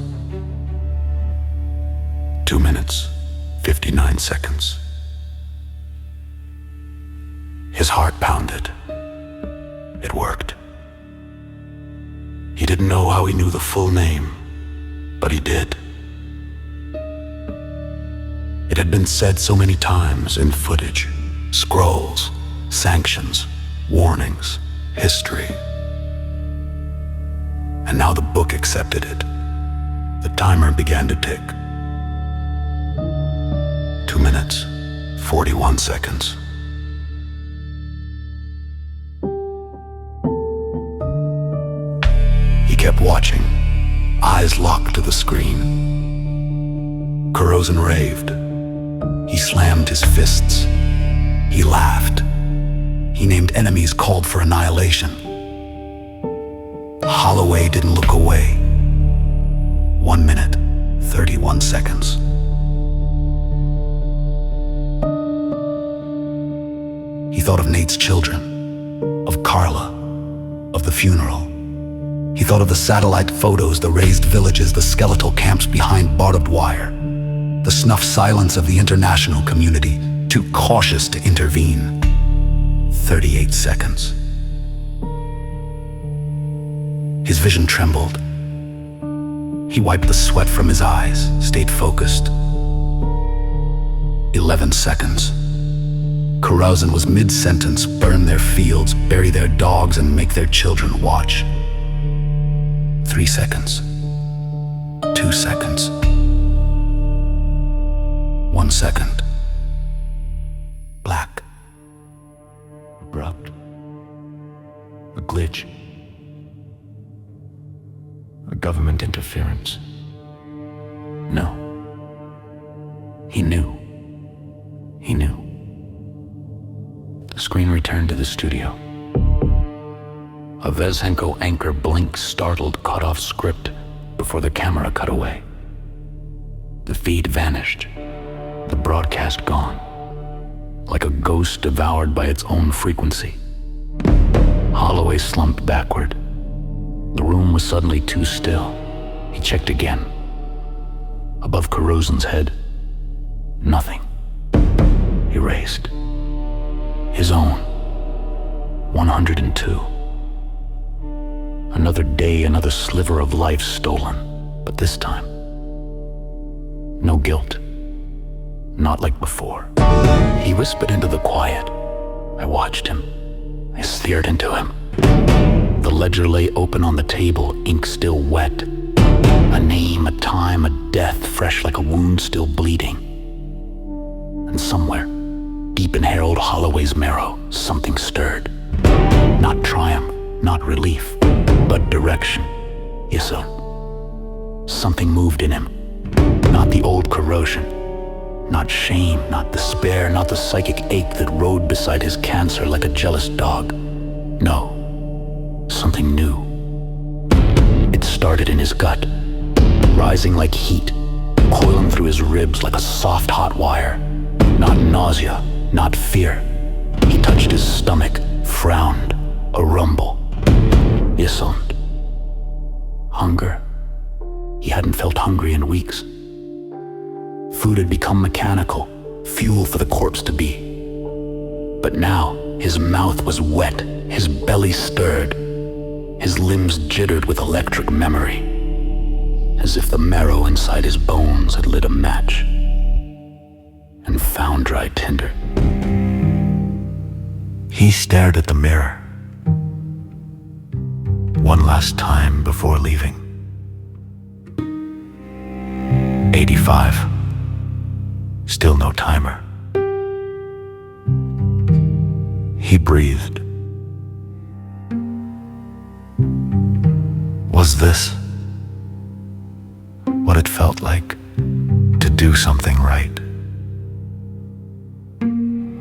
2 minutes, 59 seconds. His heart pounded. It worked. He didn't know how he knew the full name, but he did. It had been said so many times in footage, scrolls, sanctions, warnings, history. And now the book accepted it. The timer began to tick. 2 minutes, 41 seconds. He kept watching, eyes locked to the screen. Korozin raved. He slammed his fists. He laughed. He named enemies called for annihilation. Holloway didn't look away. 1 minute, 31 seconds. He thought of Nate's children, of Carla, of the funeral. He thought of the satellite photos, the raised villages, the skeletal camps behind barbed wire, the snuffed silence of the international community, too cautious to intervene. 38 seconds. His vision trembled. He wiped the sweat from his eyes, stayed focused. 11 seconds. Korozin was mid-sentence: burn their fields, bury their dogs, and make their children watch. 3 seconds. 2 seconds. 1 second. Black. Abrupt. A glitch. A government interference. No. He knew. He knew. The screen returned to the studio. A Vezhenko anchor blinked startled, cut-off script before the camera cut away. The feed vanished, the broadcast gone, like a ghost devoured by its own frequency. Holloway slumped backward. The room was suddenly too still. He checked again. Above Carosen's head, nothing. Erased. His own. 102. Another day, another sliver of life stolen, but this time, no guilt. Not like before. He whispered into the quiet. I watched him. I stared into him. The ledger lay open on the table, ink still wet. A name, a time, a death, fresh like a wound still bleeding. And somewhere, deep in Harold Holloway's marrow, something stirred. Not triumph, not relief, but direction. Yes, sir. Something moved in him. Not the old corrosion. Not shame, not despair, not the psychic ache that rode beside his cancer like a jealous dog. No. Something new. It started in his gut, rising like heat, coiling through his ribs like a soft hot wire. Not nausea, not fear. He touched his stomach, frowned, a rumble. Listened. Hunger. He hadn't felt hungry in weeks. Food had become mechanical, fuel for the corpse to be. But now, his mouth was wet, his belly stirred, his limbs jittered with electric memory, as if the marrow inside his bones had lit a match and found dry tinder. He stared at the mirror one last time before leaving. 85. Still no timer. He breathed. Was this what it felt like to do something right?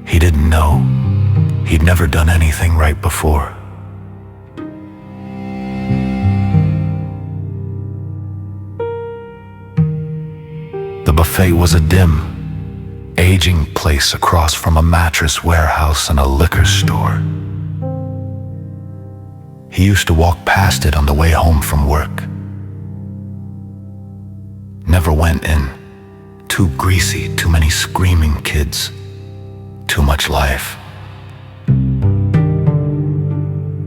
He didn't know. He'd never done anything right before. The buffet was a dim, aging place across from a mattress warehouse and a liquor store. He used to walk past it on the way home from work. Never went in. Too greasy, too many screaming kids, too much life.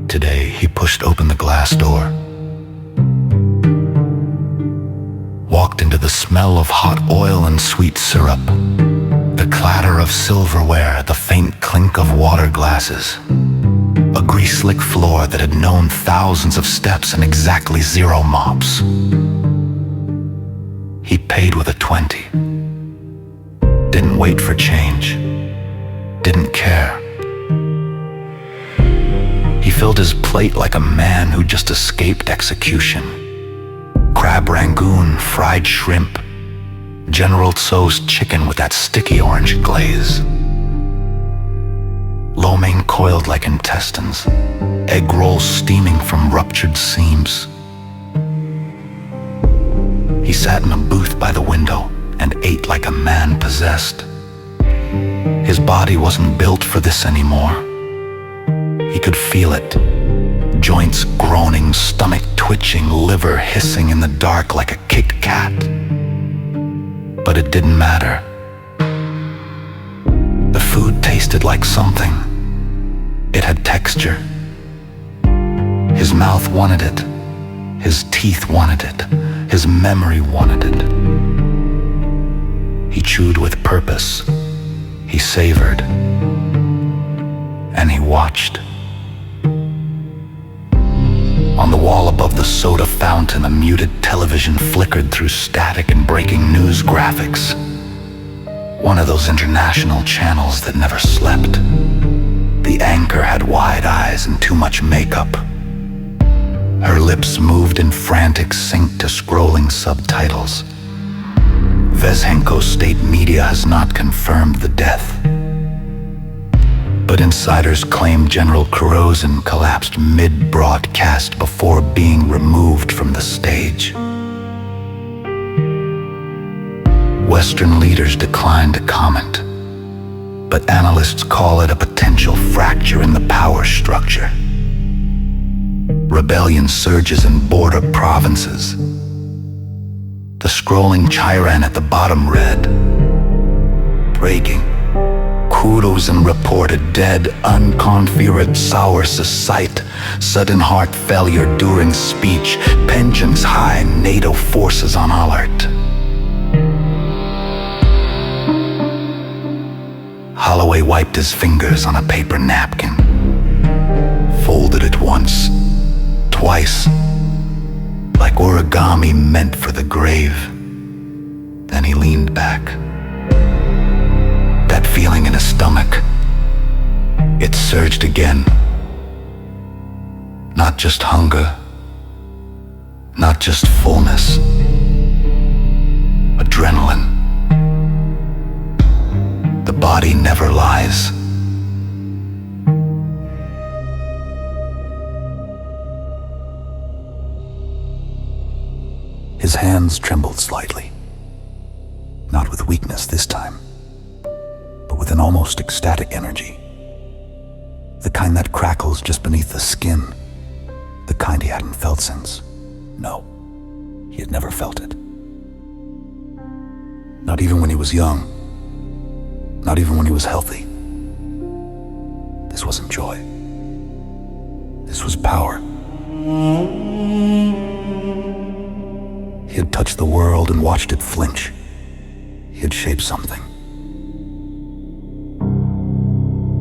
Today, he pushed open the glass door, walked into the smell of hot oil and sweet syrup, the clatter of silverware, the faint clink of water glasses, a grease-slick floor that had known thousands of steps and exactly 0 mops. He paid with a 20. Didn't wait for change. Didn't care. He filled his plate like a man who just escaped execution. Crab rangoon, fried shrimp, General Tso's chicken with that sticky orange glaze, lo mein coiled like intestines, egg rolls steaming from ruptured seams. He sat in a booth by the window and ate like a man possessed. His body wasn't built for this anymore. He could feel it. Joints groaning, stomach twitching, liver hissing in the dark like a kicked cat. But it didn't matter. The food tasted like something. It had texture. His mouth wanted it. His teeth wanted it. His memory wanted it. He chewed with purpose. He savored. And he watched. On the wall above the soda fountain, a muted television flickered through static and breaking news graphics. One of those international channels that never slept. The anchor had wide eyes and too much makeup. Her lips moved in frantic sync to scrolling subtitles. Vezhenko State Media has not confirmed the death, but insiders claim General Kurozin collapsed mid-broadcast before being removed from the stage. Western leaders declined to comment, but analysts call it a potential fracture in the power structure. Rebellion surges in border provinces. The scrolling Chiran at the bottom read, breaking. Kurozin reported dead, unconfirmed sour sight, sudden heart failure during speech, pensions high, NATO forces on alert. Holloway wiped his fingers on a paper napkin, folded it once, twice, like origami meant for the grave. Then he leaned back. That feeling in his stomach, it surged again. Not just hunger, not just fullness, adrenaline. The body never lies. His hands trembled slightly. Not with weakness this time, but with an almost ecstatic energy. The kind that crackles just beneath the skin. The kind he hadn't felt since. No, he had never felt it. Not even when he was young. Not even when he was healthy. This wasn't joy. This was power. He had touched the world and watched it flinch. He had shaped something.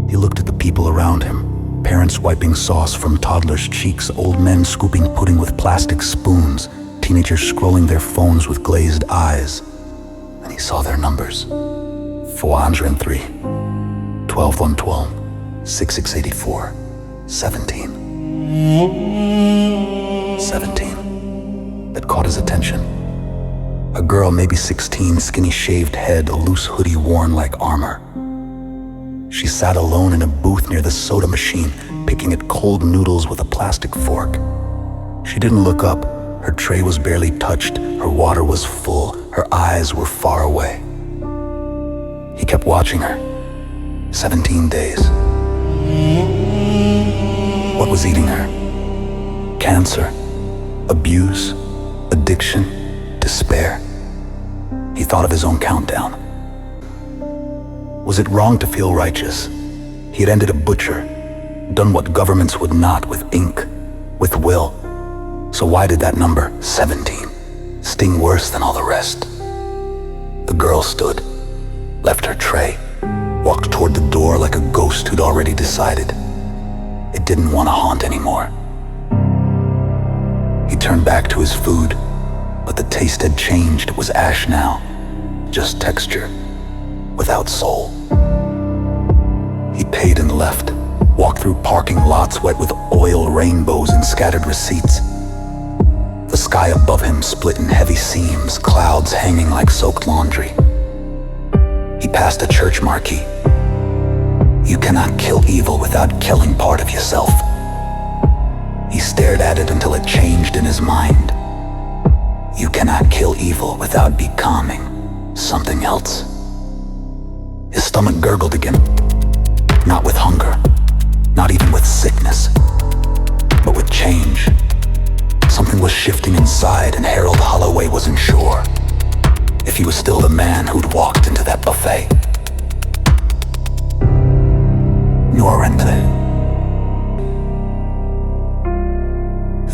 He looked at the people around him, parents wiping sauce from toddlers' cheeks, old men scooping pudding with plastic spoons, teenagers scrolling their phones with glazed eyes. And he saw their numbers. 403, 12112, 6684, 17. 17. That caught his attention. A girl, maybe 16, skinny shaved head, a loose hoodie worn like armor. She sat alone in a booth near the soda machine, picking at cold noodles with a plastic fork. She didn't look up. Her tray was barely touched. Her water was full. Her eyes were far away. He kept watching her. 17 days. What was eating her? Cancer, abuse, addiction, despair. He thought of his own countdown. Was it wrong to feel righteous? He had ended a butcher, done what governments would not, with ink, with will. So why did that number, 17, sting worse than all the rest? The girl stood, left her tray, walked toward the door like a ghost who'd already decided. It didn't want to haunt anymore. He turned back to his food, but the taste had changed. It was ash now, just texture, without soul. He paid and left, walked through parking lots wet with oil rainbows and scattered receipts. The sky above him split in heavy seams, clouds hanging like soaked laundry. He passed a church marquee. You cannot kill evil without killing part of yourself. He stared at it until it changed in his mind. You cannot kill evil without becoming something else. His stomach gurgled again. Not with hunger, not even with sickness, but with change. Something was shifting inside, and Harold Holloway wasn't sure if he was still the man who'd walked into that buffet. Norente.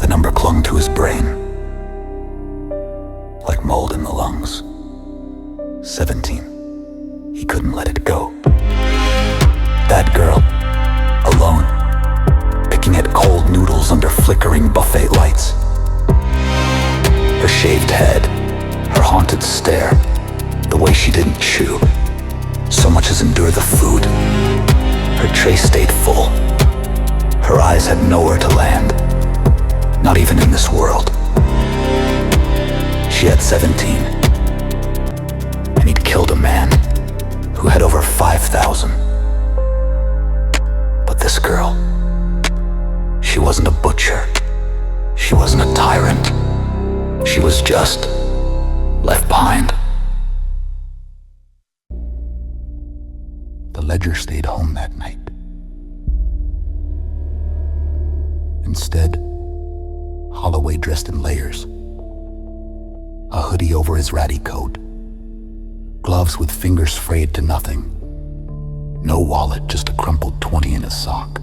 The number clung to his brain, like mold in the lungs. 17. He couldn't let it go. That girl, alone, picking at cold noodles under flickering buffet lights. Her shaved head, her haunted stare, the way she didn't chew, so much as endure the food. Her tray stayed full. Her eyes had nowhere to land, not even in this world. She had 17, and he'd killed a man who had over 5,000. just left behind. The ledger stayed home that night. Instead, Holloway dressed in layers. A hoodie over his ratty coat. Gloves with fingers frayed to nothing. No wallet, just a crumpled 20 in his sock.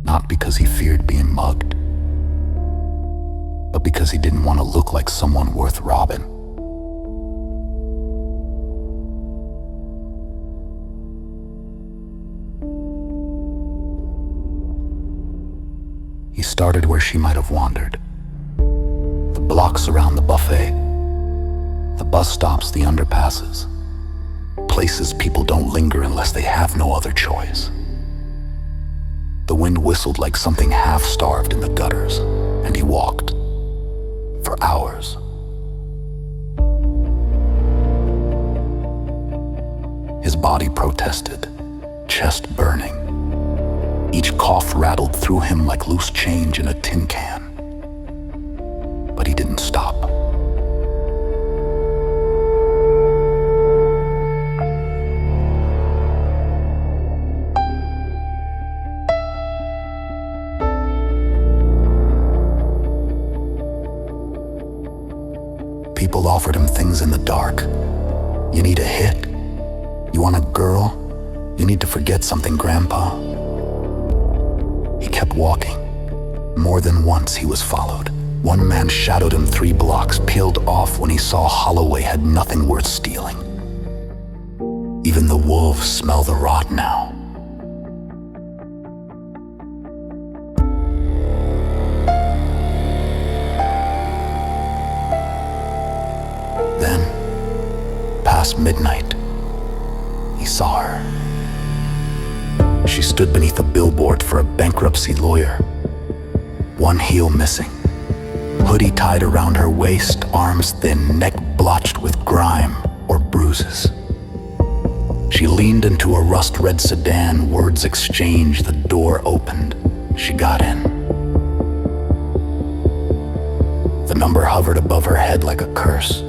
Not because he feared being mugged, but because he didn't want to look like someone worth robbing. He started where she might have wandered. The blocks around the buffet, the bus stops, the underpasses, places people don't linger unless they have no other choice. The wind whistled like something half-starved in the gutters, and he walked for hours. His body protested, chest burning. Each cough rattled through him like loose change in a tin can. But he didn't stop. People offered him things in the dark. You need a hit? You want a girl? You need to forget something, Grandpa. He kept walking. More than once he was followed. One man shadowed him 3 blocks, peeled off when he saw Holloway had nothing worth stealing. Even the wolves smell the rot now. Then, past midnight, he saw her. She stood beneath a billboard for a bankruptcy lawyer. One heel missing. Hoodie tied around her waist, arms thin, neck blotched with grime or bruises. She leaned into a rust-red sedan, words exchanged, the door opened. She got in. The number hovered above her head like a curse.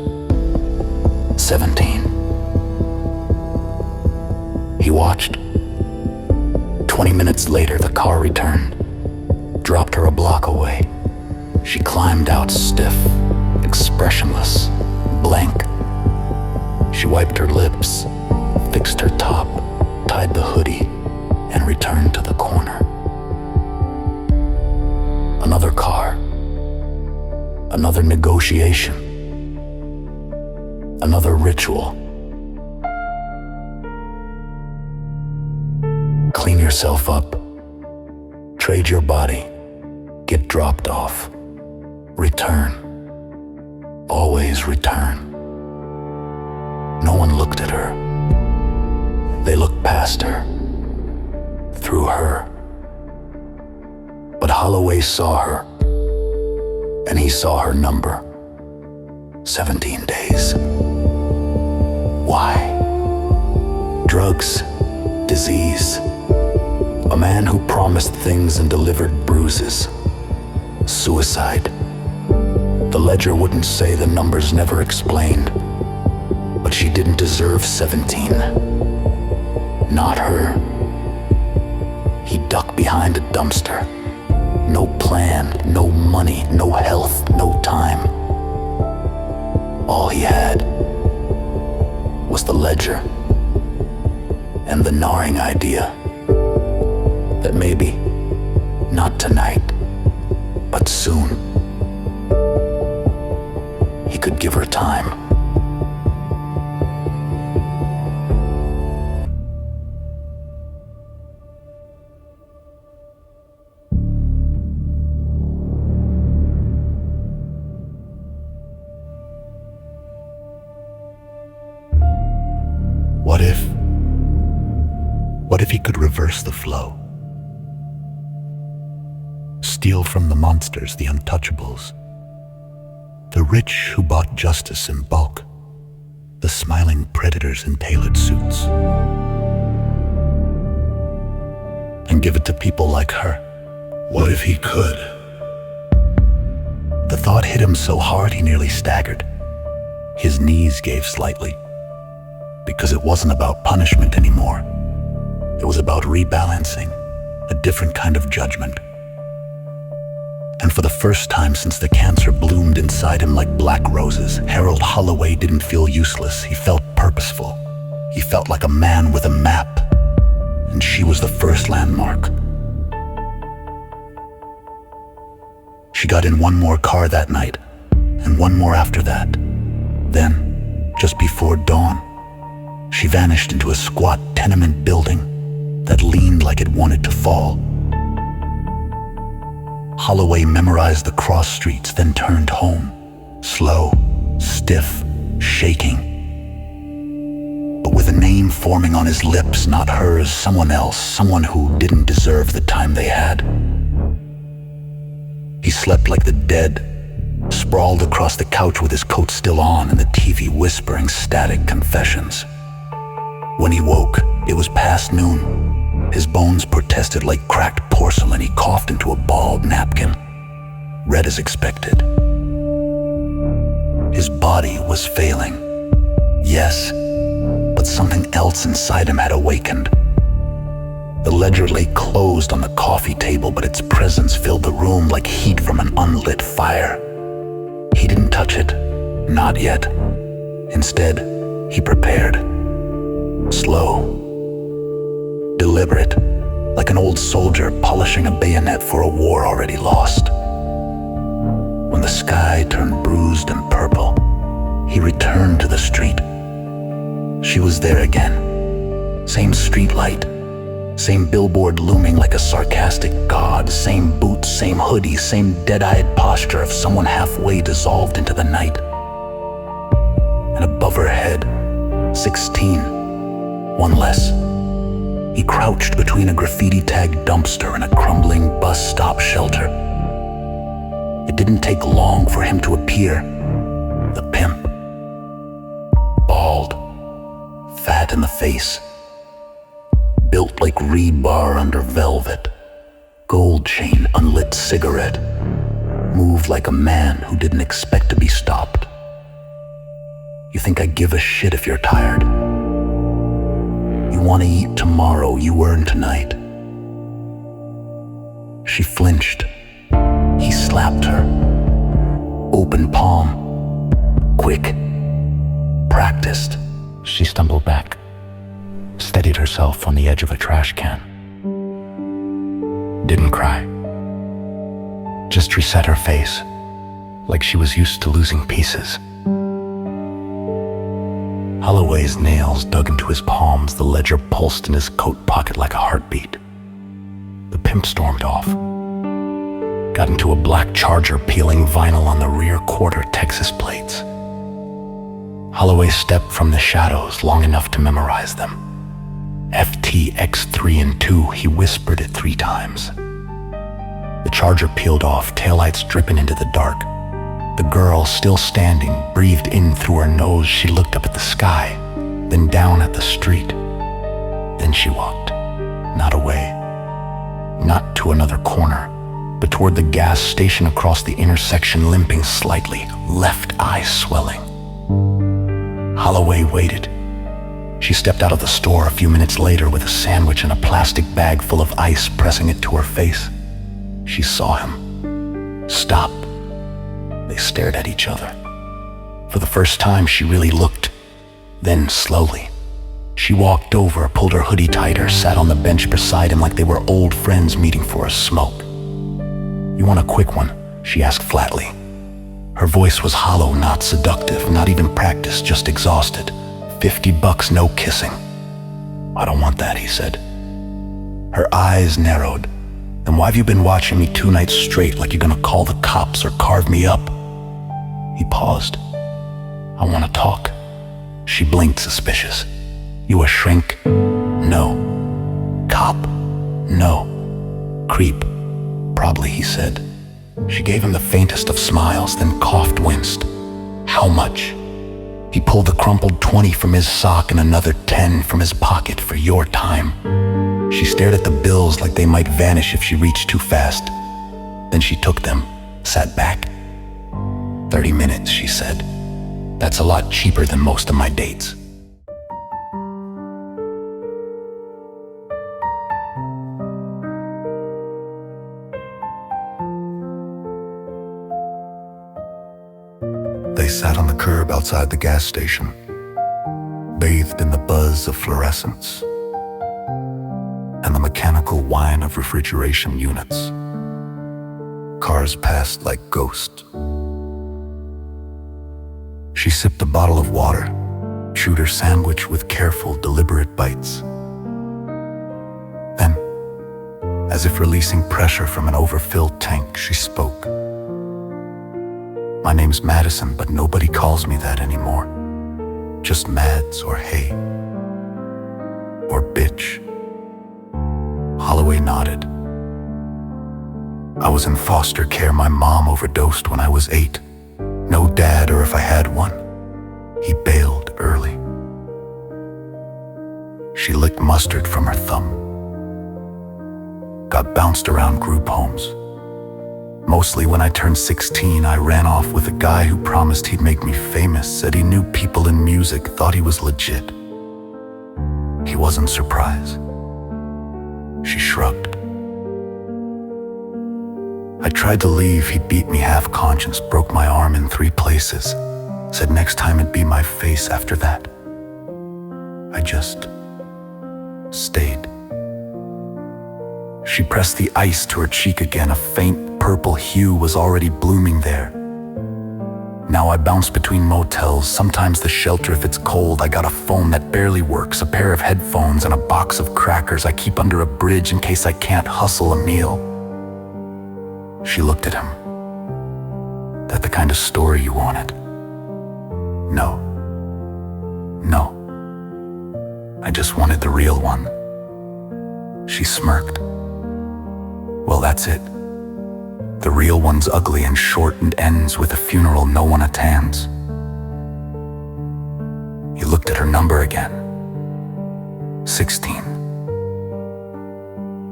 17. He watched. 20 minutes later, the car returned, dropped her a block away. She climbed out stiff, expressionless, blank. She wiped her lips, fixed her top, tied the hoodie, and returned to the corner. Another car, another negotiation, another ritual. Clean yourself up, trade your body, get dropped off, return, always return. No one looked at her. They looked past her, through her. But Holloway saw her, and he saw her number, 17 days. Why? Drugs, disease. A man who promised things and delivered bruises. Suicide. The ledger wouldn't say, the numbers never explained. But she didn't deserve 17. Not her. He ducked behind a dumpster. No plan, no money, no health, no time. All he had was the ledger and the gnawing idea that maybe not tonight, but soon, he could give her time. What if he could reverse the flow? Steal from the monsters, the untouchables, the rich who bought justice in bulk, the smiling predators in tailored suits, and give it to people like her. What if he could? The thought hit him so hard he nearly staggered. His knees gave slightly, because it wasn't about punishment anymore. It was about rebalancing, a different kind of judgment. And for the first time since the cancer bloomed inside him like black roses, Harold Holloway didn't feel useless. He felt purposeful. He felt like a man with a map, and she was the first landmark. She got in one more car that night, and one more after that. Then, just before dawn, she vanished into a squat tenement building that leaned like it wanted to fall. Holloway memorized the cross streets, then turned home, slow, stiff, shaking. But with a name forming on his lips, not hers, someone else, someone who didn't deserve the time they had. He slept like the dead, sprawled across the couch with his coat still on and the TV whispering static confessions. When he woke, it was past noon. His bones protested like cracked porcelain. He coughed into a bald napkin, red as expected. His body was failing, yes, but something else inside him had awakened. The ledger lay closed on the coffee table, but its presence filled the room like heat from an unlit fire. He didn't touch it, not yet. Instead, he prepared. Slow, deliberate, like an old soldier polishing a bayonet for a war already lost. When the sky turned bruised and purple, he returned to the street. She was there again. Same street light, same billboard looming like a sarcastic god, same boots, same hoodie, same dead-eyed posture of someone halfway dissolved into the night. And above her head, 16, one less. He crouched between a graffiti-tagged dumpster and a crumbling bus stop shelter. It didn't take long for him to appear. The pimp. Bald, fat in the face, built like rebar under velvet, gold chain, unlit cigarette, moved like a man who didn't expect to be stopped. You think I give a shit if you're tired? You want to eat tomorrow, you earn tonight. She flinched. He slapped her. Open palm. Quick. Practiced. She stumbled back, steadied herself on the edge of a trash can. Didn't cry. Just reset her face, like she was used to losing pieces. Holloway's nails dug into his palms, the ledger pulsed in his coat pocket like a heartbeat. The pimp stormed off, got into a black Charger peeling vinyl on the rear quarter Texas plates. Holloway stepped from the shadows long enough to memorize them. FTX3 and 2, he whispered it 3 times. The Charger peeled off, taillights dripping into the dark. The girl, still standing, breathed in through her nose. She looked up at the sky, then down at the street. Then she walked, not away, not to another corner, but toward the gas station across the intersection, limping slightly, left eye swelling. Holloway waited. She stepped out of the store a few minutes later with a sandwich and a plastic bag full of ice, pressing it to her face. She saw him stop. They stared at each other. For the first time, she really looked. Then, slowly, she walked over, pulled her hoodie tighter, sat on the bench beside him like they were old friends meeting for a smoke. "You want a quick one?" she asked flatly. Her voice was hollow, not seductive, not even practiced, just exhausted. $50, no kissing. "I don't want that," he said. Her eyes narrowed. "Then why have you been watching me 2 nights straight like you're gonna call the cops or carve me up?" He paused. "I want to talk." She blinked, suspicious. "You a shrink?" "No." "Cop?" "No." "Creep?" "Probably," he said. She gave him the faintest of smiles, then coughed, winced. "How much?" He pulled the crumpled 20 from his sock and another 10 from his pocket. "For your time." She stared at the bills like they might vanish if she reached too fast. Then she took them, sat back. 30 minutes, she said. That's a lot cheaper than most of my dates. They sat on the curb outside the gas station, bathed in the buzz of fluorescence and the mechanical whine of refrigeration units. Cars passed like ghosts. She sipped a bottle of water, chewed her sandwich with careful, deliberate bites. Then, as if releasing pressure from an overfilled tank, she spoke. My name's Madison, but nobody calls me that anymore. Just Mads or Hey or Bitch. Holloway nodded. I was in foster care. My mom overdosed when I was 8. No dad, or if I had one, he bailed early. She licked mustard from her thumb. Got bounced around group homes. Mostly when I turned 16, I ran off with a guy who promised he'd make me famous, said he knew people in music, thought he was legit. He wasn't surprised. She shrugged. I tried to leave. He beat me half-conscious, broke my arm in 3 places, said next time it'd be my face after that. I just stayed. She pressed the ice to her cheek again. A faint purple hue was already blooming there. Now I bounce between motels, sometimes the shelter if it's cold. I got a phone that barely works, a pair of headphones, and a box of crackers I keep under a bridge in case I can't hustle a meal. She looked at him. That the kind of story you wanted? No. I just wanted the real one. She smirked. Well, that's it. The real one's ugly and short and ends with a funeral no one attends. He looked at her number again. 16.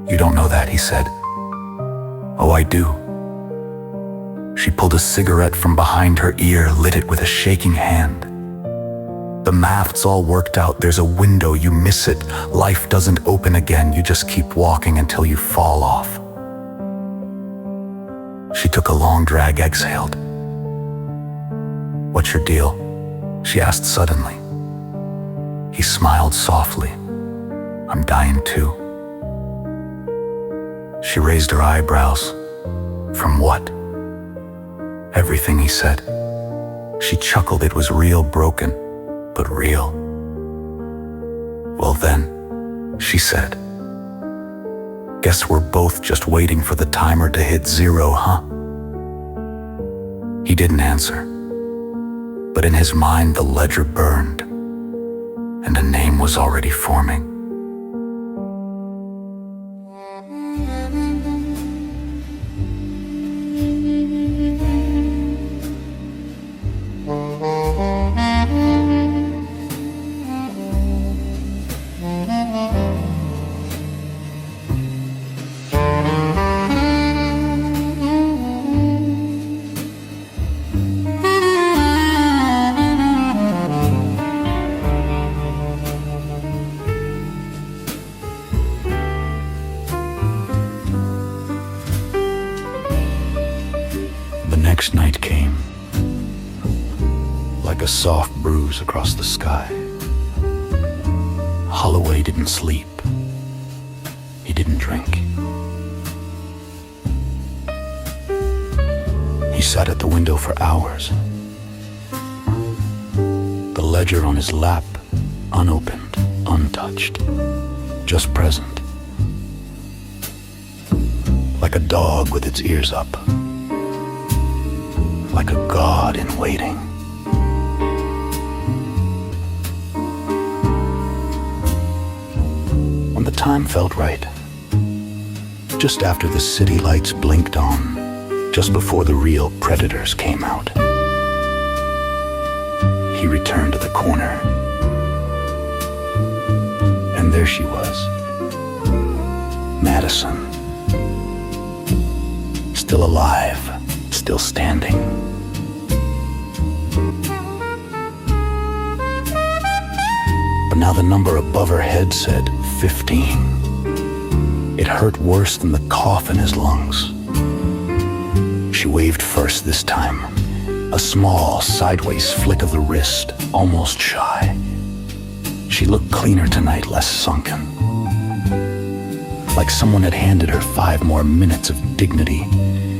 You don't know that, he said. Oh, I do. She pulled a cigarette from behind her ear, lit it with a shaking hand. The math's all worked out. There's a window, you miss it. Life doesn't open again. You just keep walking until you fall off. She took a long drag, exhaled. What's your deal? She asked suddenly. He smiled softly. I'm dying too. She raised her eyebrows. From what? Everything, he said. She chuckled. It was real, broken, but real. Well then, she said. Guess we're both just waiting for the timer to hit 0, huh? He didn't answer, but in his mind the ledger burned, and a name was already forming. The next night came, like a soft bruise across the sky. Holloway didn't sleep. He didn't drink. He sat at the window for hours. The ledger on his lap, unopened, untouched, just present. Like a dog with its ears up. Like a god in waiting. When the time felt right, just after the city lights blinked on, just before the real predators came out, he returned to the corner. And there she was, Madison, still alive, still standing, but now the number above her head said 15. It hurt worse than the cough in his lungs. She waved first this time, a small, sideways flick of the wrist, almost shy. She looked cleaner tonight, less sunken. Like someone had handed her 5 more minutes of dignity,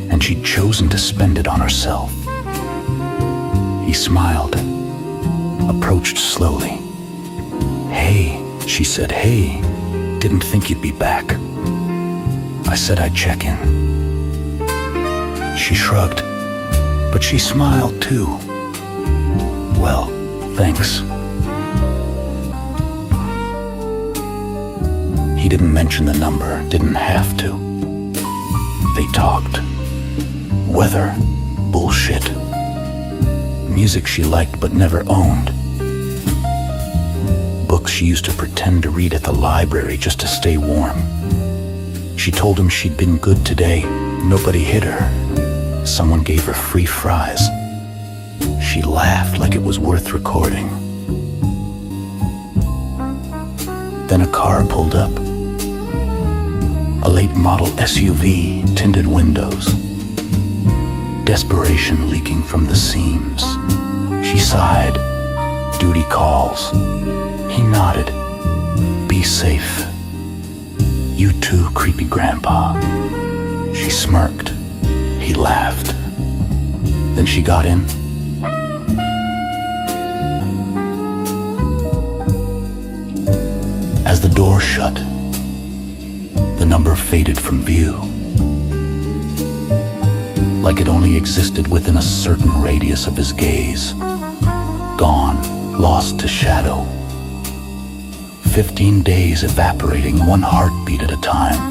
and she'd chosen to spend it on herself. He smiled, approached slowly. "Hey," she said, "hey, didn't think you'd be back. I said I'd check in." She shrugged, but she smiled too. "Well, thanks." He didn't mention the number, didn't have to. They talked. Weather, bullshit. Music she liked but never owned. Books she used to pretend to read at the library just to stay warm. She told him she'd been good today. Nobody hit her. Someone gave her free fries. She laughed like it was worth recording. Then a car pulled up. A late model SUV, tinted windows. Desperation leaking from the seams. She sighed. Duty calls. He nodded. Be safe. You too, creepy grandpa. She smirked. He laughed. Then she got in. As the door shut, the number faded from view, like it only existed within a certain radius of his gaze. Gone, lost to shadow. 15 days evaporating 1 heartbeat at a time.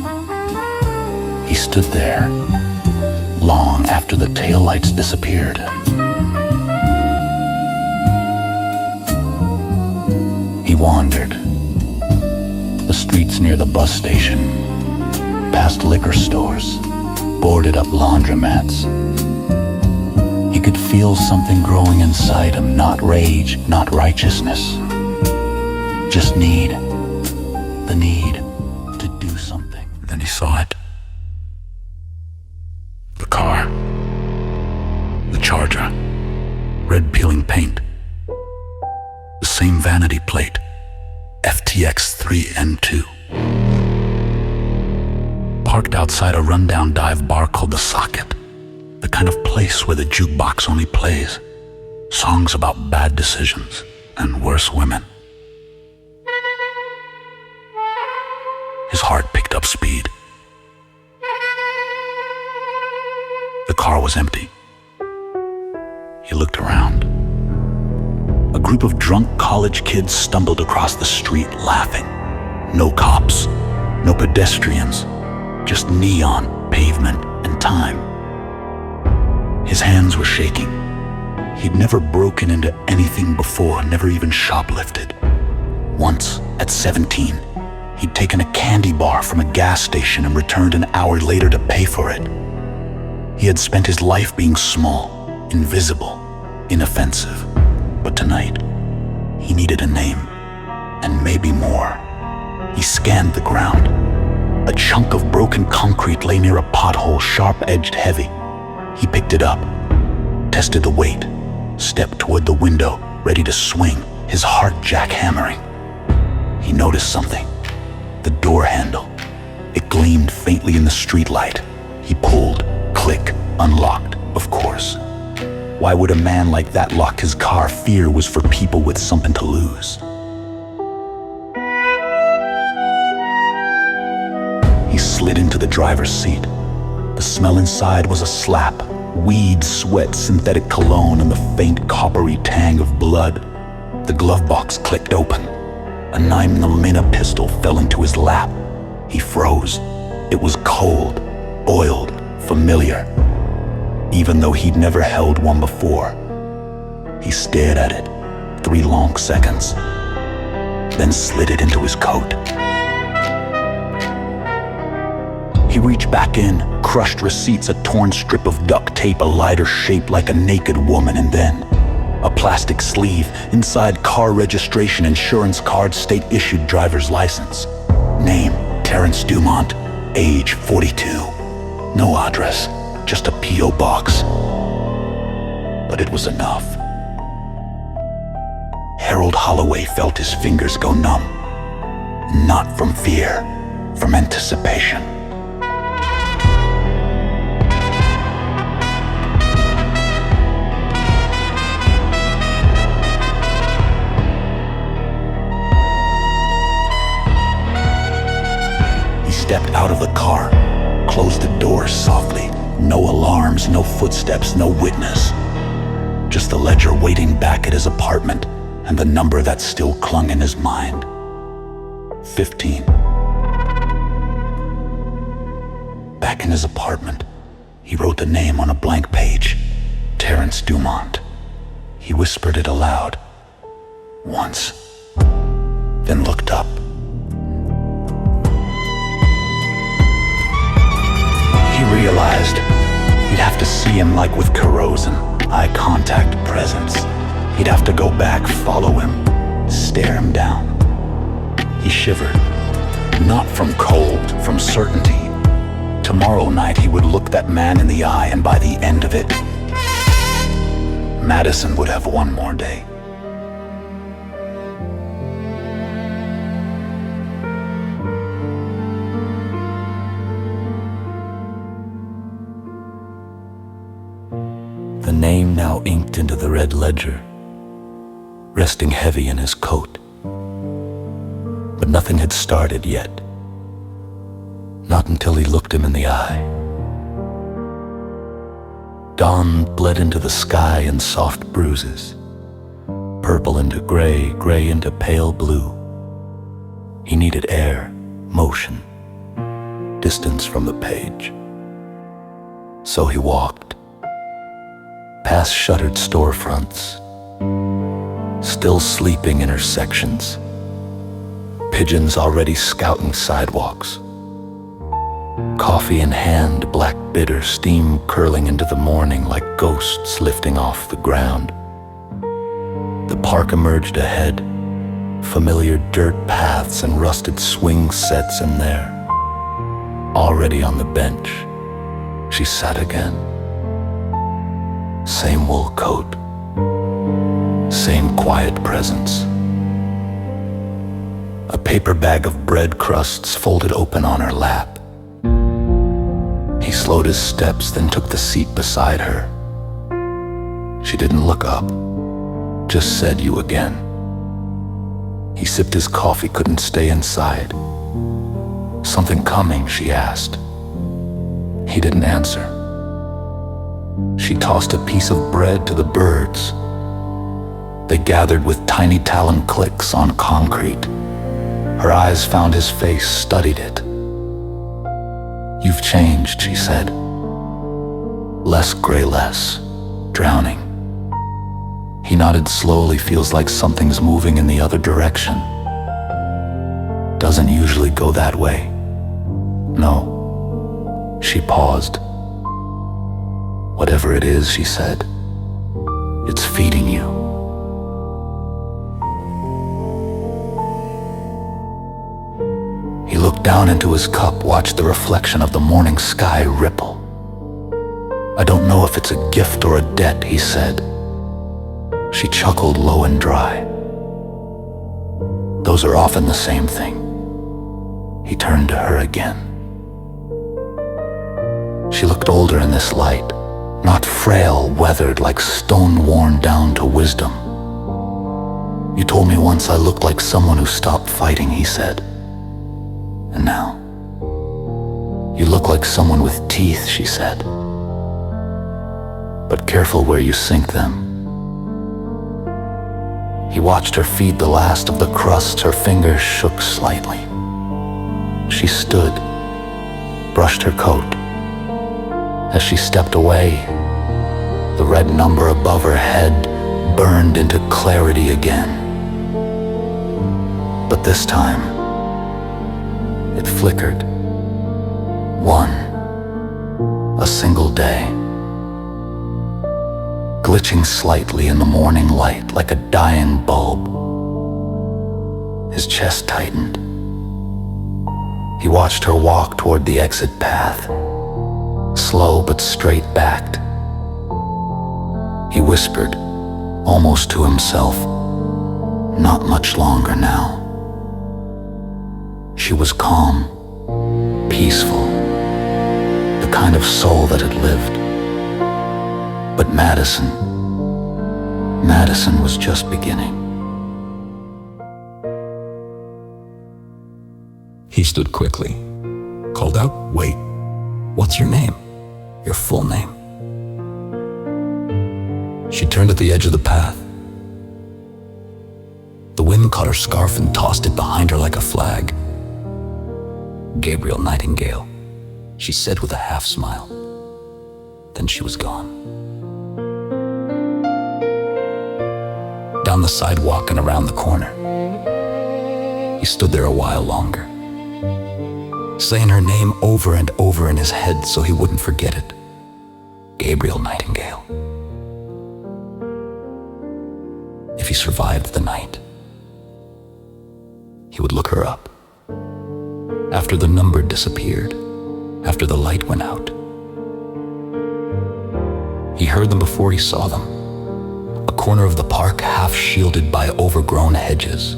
He stood there, long after the taillights disappeared. He wandered. The streets near the bus station, past liquor stores, boarded up laundromats. He could feel something growing inside him, not rage, not righteousness. Just need. The need to do something. Then he saw it. The car. The Charger. Red peeling paint. The same vanity plate. FTX3N2. Parked outside a rundown dive bar called The Socket. The kind of place where the jukebox only plays songs about bad decisions and worse women. His heart picked up speed. The car was empty. He looked around. A group of drunk college kids stumbled across the street laughing. No cops, no pedestrians, just neon, pavement, and time. His hands were shaking. He'd never broken into anything before, never even shoplifted. Once, at 17, he'd taken a candy bar from a gas station and returned an hour later to pay for it. He had spent his life being small, invisible, inoffensive. But tonight, he needed a name, and maybe more. He scanned the ground. A chunk of broken concrete lay near a pothole, sharp-edged heavy. He picked it up, tested the weight, stepped toward the window, ready to swing, his heart jackhammering. He noticed something. The door handle. It gleamed faintly in the streetlight. He pulled, click, unlocked, of course. Why would a man like that lock his car? Fear was for people with something to lose. He slid into the driver's seat. The smell inside was a slap. Weed, sweat, synthetic cologne, and the faint coppery tang of blood. The glove box clicked open. A 9mm pistol fell into his lap. He froze. It was cold, oiled, familiar. Even though he'd never held one before. He stared at it, 3 long seconds, then slid it into his coat. He reached back in, crushed receipts, a torn strip of duct tape, a lighter shaped like a naked woman, and then A plastic sleeve, inside car registration, insurance card, state-issued driver's license. Name, Terrence Dumont. Age, 42. No address, just a P.O. box. But it was enough. Harold Holloway felt his fingers go numb. Not from fear, from anticipation. He stepped out of the car, closed the doors softly. No alarms, no footsteps, no witness. Just the ledger waiting back at his apartment, and the number that still clung in his mind. 15. Back in his apartment, he wrote the name on a blank page. Terrence Dumont. He whispered it aloud. Once. Then looked up. He realized he'd have to see him like with corrosion, eye contact, presence. He'd have to go back, follow him, stare him down. He shivered, not from cold, from certainty. Tomorrow night he would look that man in the eye, and by the end of it, Madison would have one more day. The name now inked into the red ledger, resting heavy in his coat. But nothing had started yet. Not until he looked him in the eye. Dawn bled into the sky in soft bruises. Purple into gray, gray into pale blue. He needed air, motion, distance from the page. So he walked, past shuttered storefronts, still sleeping intersections, pigeons already scouting sidewalks. Coffee in hand, black bitter, steam curling into the morning like ghosts lifting off the ground. The park emerged ahead, familiar dirt paths and rusted swing sets in there. Already on the bench, she sat again. Same wool coat, same quiet presence. A paper bag of bread crusts folded open on her lap. He slowed his steps, then took the seat beside her. She didn't look up, just said, "You again." He sipped his coffee, couldn't stay inside. "Something coming?" she asked. He didn't answer. She tossed a piece of bread to the birds. They gathered with tiny talon clicks on concrete. Her eyes found his face, studied it. "You've changed," she said. "Less gray, less. Drowning." He nodded slowly, feels like something's moving in the other direction. Doesn't usually go that way. No. She paused. "Whatever it is," she said, "it's feeding you." He looked down into his cup, watched the reflection of the morning sky ripple. "I don't know if it's a gift or a debt," he said. She chuckled low and dry. "Those are often the same thing." He turned to her again. She looked older in this light, not frail, weathered, like stone worn down to wisdom. "You told me once I looked like someone who stopped fighting," he said. "And now, you look like someone with teeth," she said. "But careful where you sink them." He watched her feed the last of the crust. Her fingers shook slightly. She stood, brushed her coat. As she stepped away, the red number above her head burned into clarity again. But this time, it flickered. One. A single day. glitching slightly in the morning light like a dying bulb. His chest tightened. He watched her walk toward the exit path, slow but straight-backed. He whispered, almost to himself, "Not much longer now." She was calm, peaceful, the kind of soul that had lived. But Madison was just beginning. He stood quickly, called out, "Wait, what's your name? Your full name?" She turned at the edge of the path. The wind caught her scarf and tossed it behind her like a flag. "Gabriel Nightingale," she said with a half smile. Then she was gone. Down the sidewalk and around the corner. He stood there a while longer, saying her name over and over in his head so he wouldn't forget it. Gabriel Nightingale. If he survived the night, he would look her up. After the number disappeared, after the light went out. He heard them before he saw them. A corner of the park half shielded by overgrown hedges.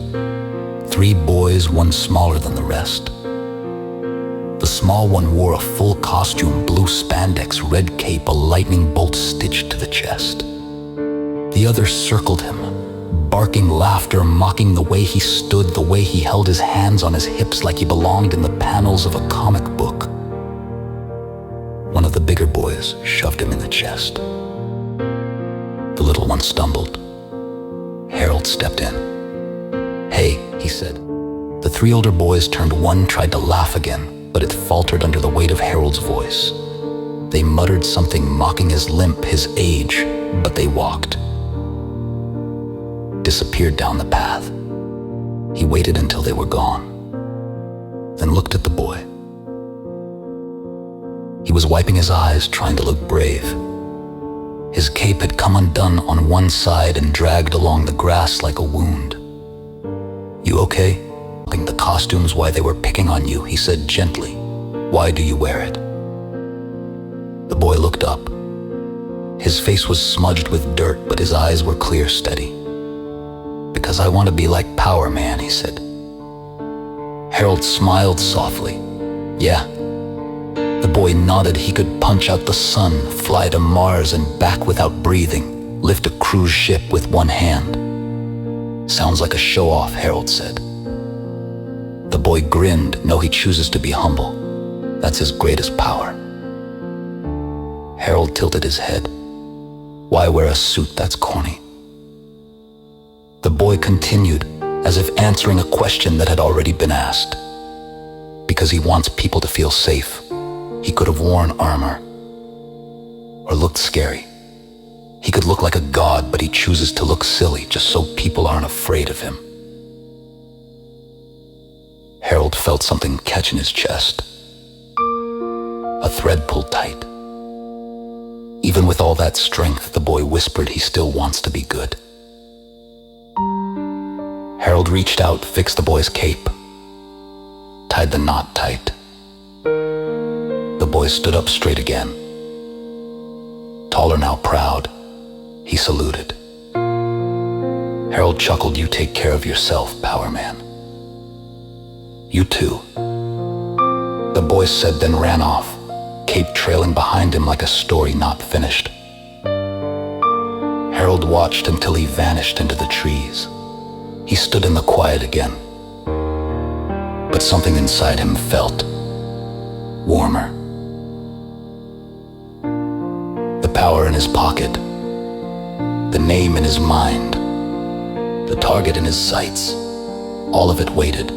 3 boys, one smaller than the rest. The small one wore a full costume, blue spandex, red cape, a lightning bolt stitched to the chest. The others circled him, barking laughter, mocking the way he stood, the way he held his hands on his hips like he belonged in the panels of a comic book. One of the bigger boys shoved him in the chest. The little one stumbled. Harold stepped in. "Hey," he said. The 3 older boys turned. One tried to laugh again, but it faltered under the weight of Harold's voice. They muttered something mocking his limp, his age, but they walked. Disappeared down the path. He waited until they were gone, then looked at the boy. He was wiping his eyes, trying to look brave. His cape had come undone on one side and dragged along the grass like a wound. "You okay?" "The costumes, why they were picking on you," he said gently. "Why do you wear it?" The boy looked up. His face was smudged with dirt, but his eyes were clear, steady. "Because I want to be like Power Man," he said. Harold smiled softly. "Yeah." The boy nodded. He could punch out the sun, fly to Mars and back without breathing, lift a cruise ship with one hand. "Sounds like a show-off," Harold said. The boy grinned. "No, he chooses to be humble. That's his greatest power." Harold tilted his head. "Why wear a suit? That's corny." The boy continued, as if answering a question that had already been asked. "Because he wants people to feel safe. He could have worn armor, or looked scary. He could look like a god, but he chooses to look silly just so people aren't afraid of him." Harold felt something catch in his chest. A thread pulled tight. Even with all that strength, the boy whispered he still wants to be good. Harold reached out, fixed the boy's cape, tied the knot tight. The boy stood up straight again. Taller now, proud, he saluted. Harold chuckled. "You take care of yourself, Power Man." "You too," the boy said, then ran off, cape trailing behind him like a story not finished. Harold watched until he vanished into the trees. He stood in the quiet again, but something inside him felt warmer. The power in his pocket, the name in his mind, the target in his sights, all of it waited.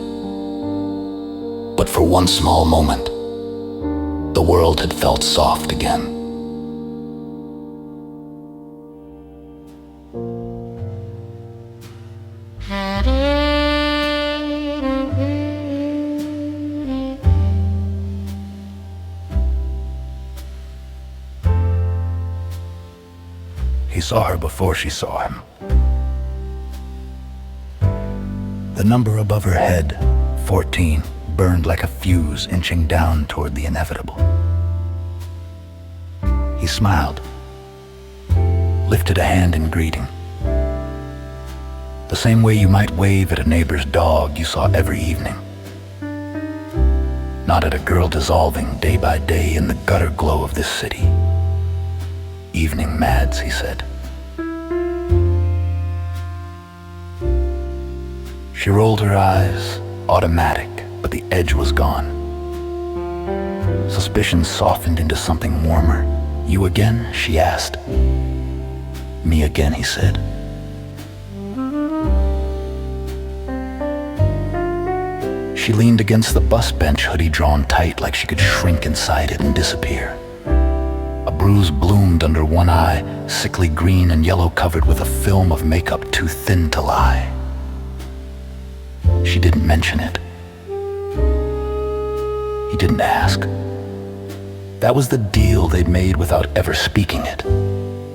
But for one small moment, the world had felt soft again. He saw her before she saw him. The number above her head, 14, burned like a fuse inching down toward the inevitable. He smiled, lifted a hand in greeting. The same way you might wave at a neighbor's dog you saw every evening. Not at a girl dissolving day by day in the gutter glow of this city. Evening mads, he said. She rolled her eyes, automatic, but the edge was gone. Suspicion softened into something warmer. You again? She asked. Me again, he said. She leaned against the bus bench, hoodie drawn tight like she could shrink inside it and disappear. A bruise bloomed under one eye, sickly green and yellow covered with a film of makeup too thin to lie. She didn't mention it. He didn't ask. That was the deal they'd made without ever speaking it.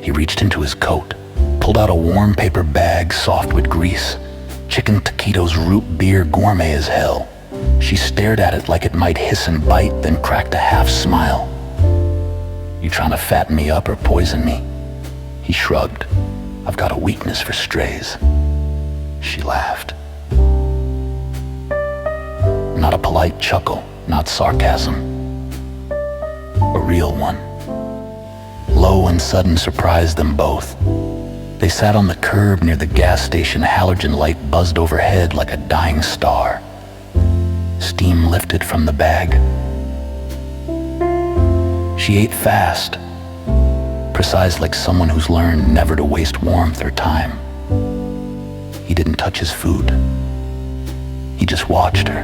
He reached into his coat, pulled out a warm paper bag soft with grease, chicken taquitos root beer gourmet as hell. She stared at it like it might hiss and bite, then cracked a half smile. You trying to fatten me up or poison me? He shrugged. I've got a weakness for strays. She laughed. Not a polite chuckle, not sarcasm. A real one. Low and sudden surprised them both. They sat on the curb near the gas station. Halogen light buzzed overhead like a dying star. Steam lifted from the bag. She ate fast, precise like someone who's learned never to waste warmth or time. He didn't touch his food. He just watched her.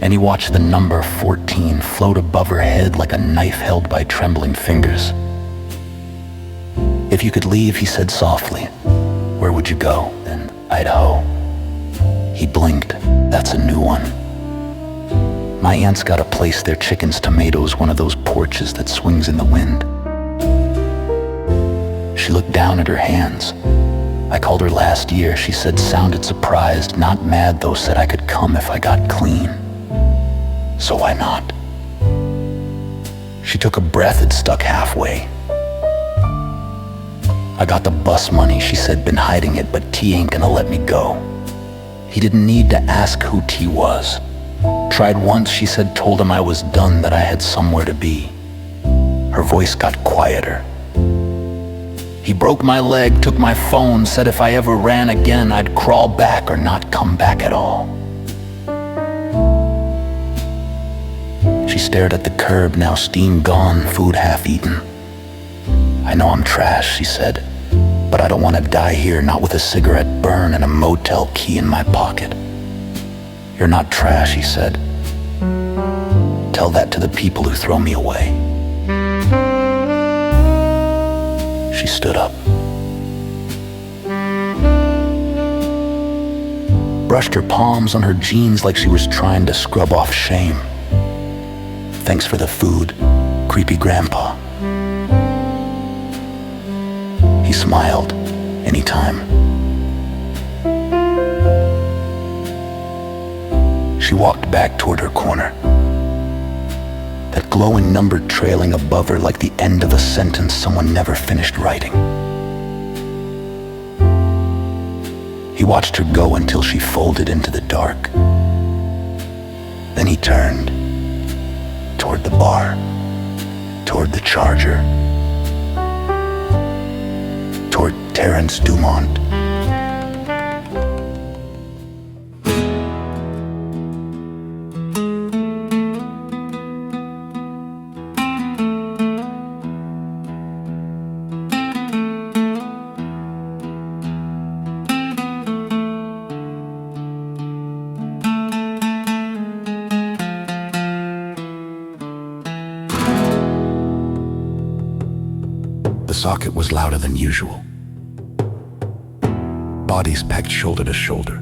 And he watched the number 14 float above her head like a knife held by trembling fingers. If you could leave, he said softly, where would you go? Then Idaho. He blinked. That's a new one. My aunt's got a place there, chickens, tomatoes, one of those porches that swings in the wind. She looked down at her hands. I called her last year. She said, sounded surprised, not mad though, said I could come if I got clean. So why not? She took a breath. It stuck halfway. I got the bus money, she said, been hiding it, but T ain't gonna let me go. He didn't need to ask who T was. Tried once, she said, told him I was done, that I had somewhere to be. Her voice got quieter. He broke my leg, took my phone, said if I ever ran again, I'd crawl back or not come back at all. She stared at the curb, now steam gone, food half eaten. I know I'm trash, she said, but I don't want to die here, not with a cigarette burn and a motel key in my pocket. You're not trash, he said. Tell that to the people who throw me away. She stood up. Brushed her palms on her jeans like she was trying to scrub off shame. Thanks for the food, creepy grandpa. He smiled. Anytime. She walked back toward her corner. That glowing number trailing above her like the end of a sentence someone never finished writing. He watched her go until she folded into the dark. Then he turned toward the bar, toward the charger, toward Terrence Dumont. The socket was louder than usual. Bodies packed shoulder to shoulder.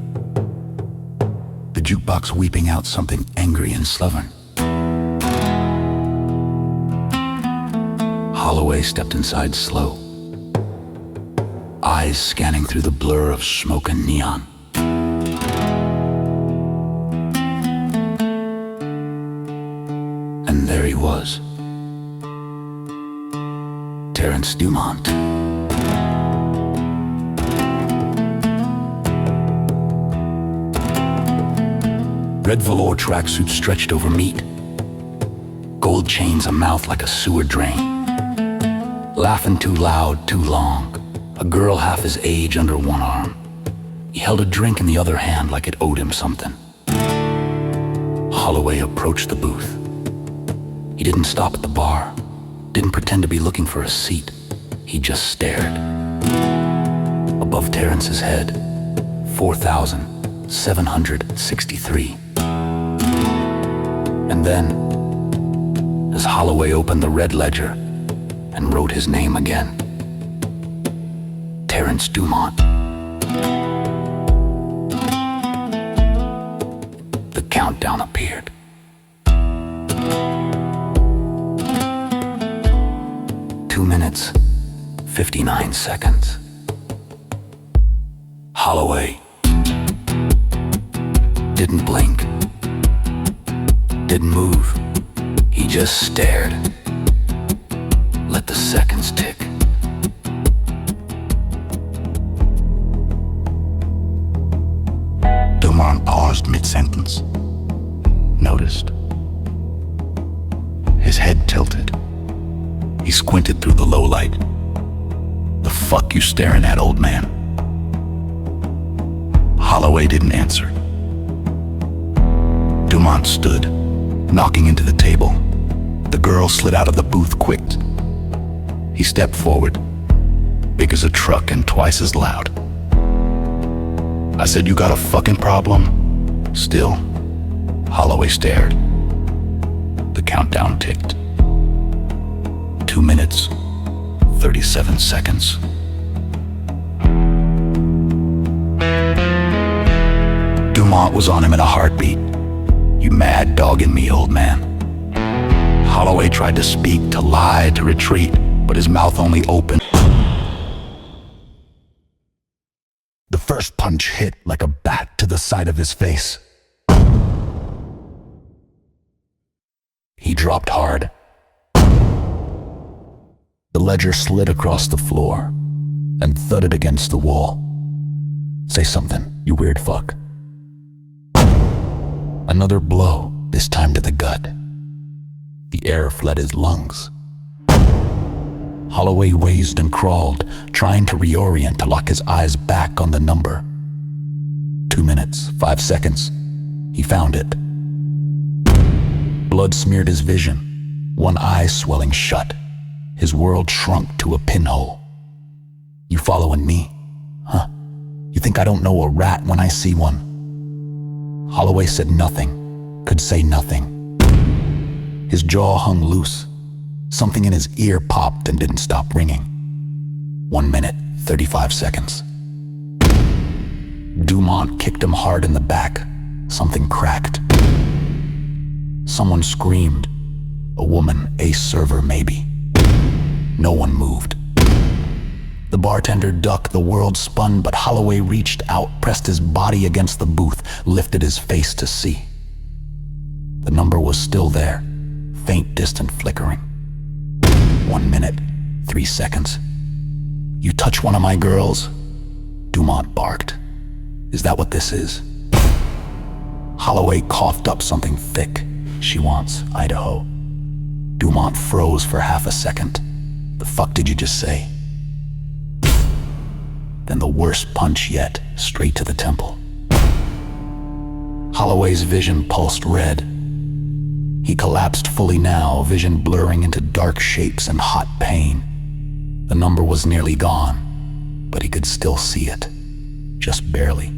The jukebox weeping out something angry and stubborn. Holloway stepped inside slow. eyes scanning through the blur of smoke and neon. And there he was, Terence Dumont. Red velour tracksuit stretched over meat, gold chains, a mouth like a sewer drain. Laughing too loud, too long, a girl half his age under one arm. He held a drink in the other hand like it owed him something. Holloway approached the booth. He didn't stop at the bar, didn't pretend to be looking for a seat. He just stared. Above Terence's head, 4,763. And then, as Holloway opened the red ledger and wrote his name again, Terence Dumont. The countdown appeared. 2 minutes, 59 seconds. Holloway didn't blink, didn't move. He just stared. Let the seconds tick. Dumont paused mid-sentence. Noticed. His head tilted. He squinted through the low light. "The fuck you staring at, old man?" Holloway didn't answer. Dumont stood, knocking into the table. The girl slid out of the booth quick. He stepped forward, big as a truck and twice as loud. "I said, you got a fucking problem?" Still, Holloway stared. The countdown ticked. 2 minutes, 37 seconds. Dumont was on him in a heartbeat. "You mad dogging me, old man?" Holloway tried to speak, to lie, to retreat, but his mouth only opened. The first punch hit like a bat to the side of his face. He dropped hard. The ledger slid across the floor and thudded against the wall. "Say something, you weird fuck." Another blow, this time to the gut. The air fled his lungs. Holloway wazed and crawled, trying to reorient, to lock his eyes back on the number. 2 minutes, 5 seconds. He found it. Blood smeared his vision, one eye swelling shut. His world shrunk to a pinhole. "You following me? Huh? You think I don't know a rat when I see one?" Holloway said nothing, could say nothing. His jaw hung loose. Something in his ear popped and didn't stop ringing. 1 minute, 35 seconds. Dumont kicked him hard in the back. Something cracked. Someone screamed. A woman, a server maybe. No one moved. The bartender ducked, the world spun, but Holloway reached out, pressed his body against the booth, lifted his face to see. The number was still there, faint, distant flickering. 1 minute, 3 seconds. "You touch one of my girls?" Dumont barked. "Is that what this is?" Holloway coughed up something thick. "She wants Idaho." Dumont froze for half a second. "The fuck did you just say?" Then the worst punch yet, straight to the temple. Holloway's vision pulsed red. He collapsed fully now, vision blurring into dark shapes and hot pain. The number was nearly gone, but he could still see it, just barely.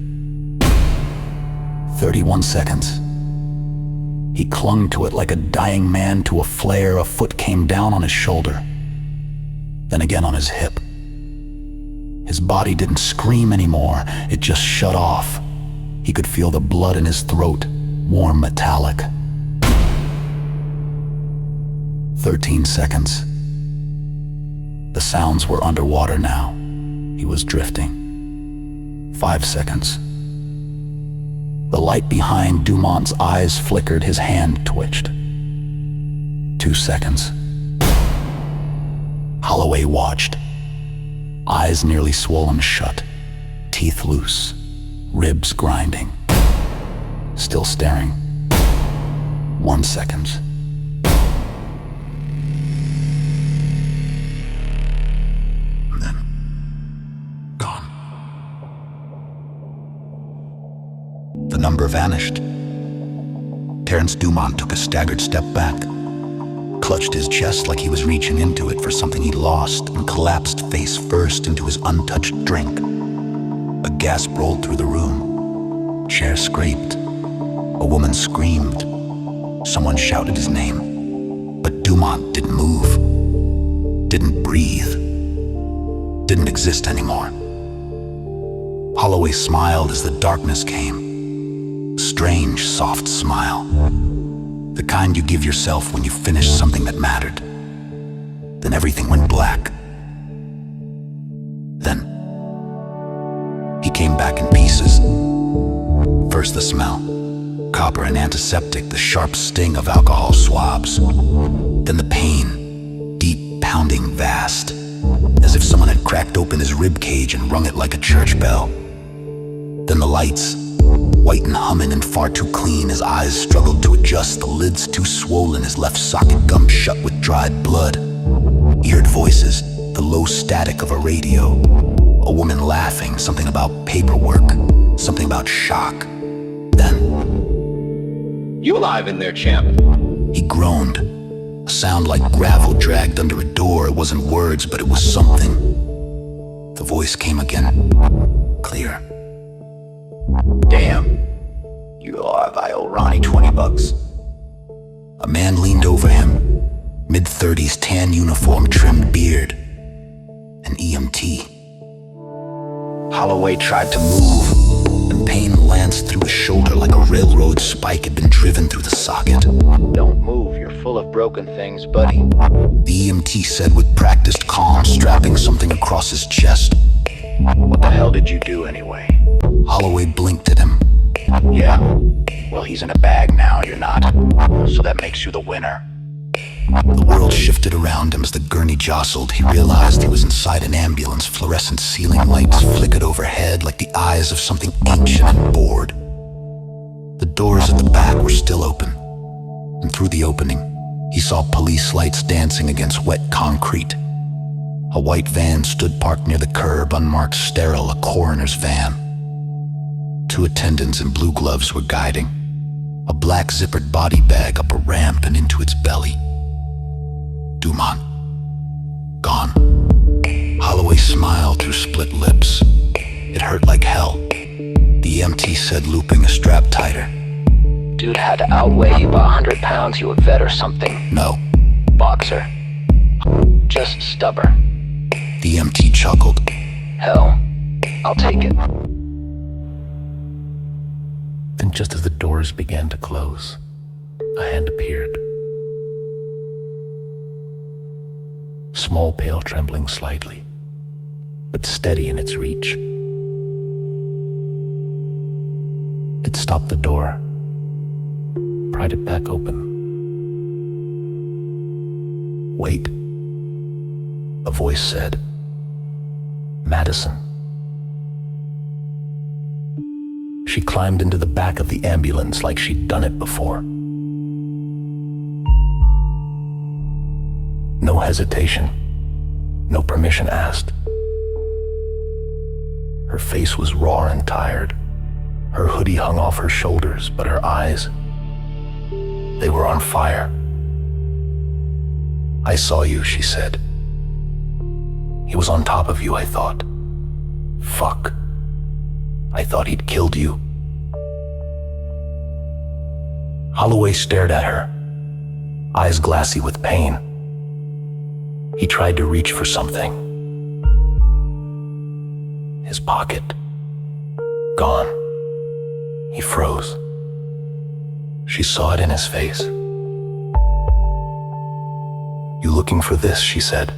31 seconds. He clung to it like a dying man to a flare. A foot came down on his shoulder, then again on his hip. His body didn't scream anymore, it just shut off. He could feel the blood in his throat, warm, metallic. 13 seconds. The sounds were underwater now. He was drifting. 5 seconds. The light behind Dumont's eyes flickered, his hand twitched. 2 seconds. Holloway watched, eyes nearly swollen shut, teeth loose, ribs grinding. Still staring. 1 second. Then, gone. The number vanished. Terrence Dumont took a staggered step back, clutched his chest like he was reaching into it for something he'd lost, and collapsed face first into his untouched drink. A gasp rolled through the room. Chair scraped. A woman screamed. Someone shouted his name. But Dumont didn't move, didn't breathe, didn't exist anymore. Holloway smiled as the darkness came. A strange, soft smile. The kind you give yourself when you finish something that mattered. Then everything went black. Then he came back in pieces. First the smell, copper and antiseptic, the sharp sting of alcohol swabs. Then the pain, deep, pounding, vast, as if someone had cracked open his rib cage and rung it like a church bell. Then the lights, white and humming and far too clean. His eyes struggled to adjust, the lids too swollen, his left socket gummed shut with dried blood. Eared voices, the low static of a radio. A woman laughing, something about paperwork, something about shock. Then, "You alive in there, champ?" he groaned. A sound like gravel dragged under a door. It wasn't words, but it was something. The voice came again, clear. "Damn, you alive? I owe Ronnie $20. A man leaned over him, mid-30s, tan uniform, trimmed beard, an EMT. Holloway tried to move, and pain lanced through his shoulder like a railroad spike had been driven through the socket. "Don't move, you're full of broken things, buddy." The EMT said with practiced calm, strapping something across his chest. "What the hell did you do anyway?" Holloway blinked at him. "Yeah, well, he's in a bag now, you're not. So that makes you the winner." The world shifted around him as the gurney jostled. He realized he was inside an ambulance. Fluorescent ceiling lights flickered overhead like the eyes of something ancient and bored. The doors at the back were still open, and through the opening, he saw police lights dancing against wet concrete. A white van stood parked near the curb, unmarked, sterile, a coroner's van. 2 attendants in blue gloves were guiding, a black zippered body bag up a ramp and into its belly. Dumont, gone. Holloway smiled through split lips. It hurt like hell. The EMT said, looping a strap tighter. "Dude had to outweigh you by 100 pounds, you a vet or something." No. "Boxer. Just stubborn." The EMT chuckled. "Hell, I'll take it." Then just as the doors began to close, a hand appeared. Small, pale, trembling slightly, but steady in its reach. It stopped the door, pried it back open. "Wait," a voice said. "Madison." She climbed into the back of the ambulance like she'd done it before. No hesitation, no permission asked. Her face was raw and tired. Her hoodie hung off her shoulders, but her eyes, they were on fire. "I saw you," she said. "He was on top of you, I thought. Fuck. I thought he'd killed you." Holloway stared at her, eyes glassy with pain. He tried to reach for something. His pocket, gone. He froze. She saw it in his face. "You looking for this?" she said,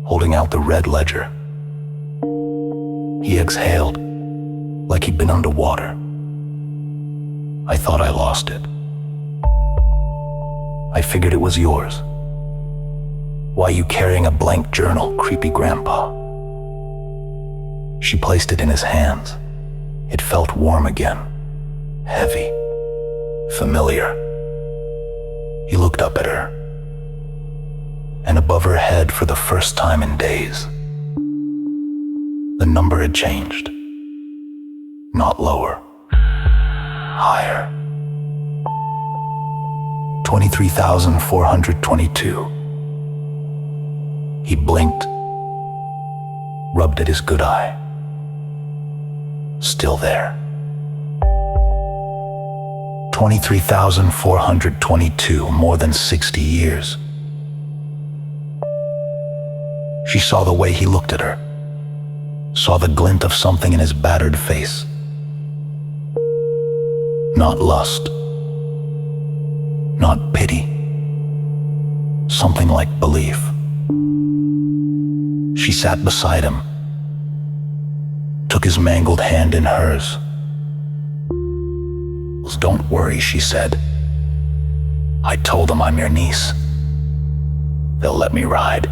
holding out the red ledger. exhaled, like he'd been underwater. I thought I lost it. I figured it was yours. Why you carrying a blank journal, creepy grandpa? She placed it in his hands. It felt warm again, heavy, familiar. He looked up at her, and above her head for the first time in days, the number had changed. Not lower, higher. 23,422. He blinked, rubbed at his good eye. Still there. 23,422, more than 60 years. She saw the way he looked at her, saw the glint of something in his battered face. Not lust, not pity, something like belief. She sat beside him, took his mangled hand in hers. "Don't worry," she said. "I told them I'm your niece. They'll let me ride."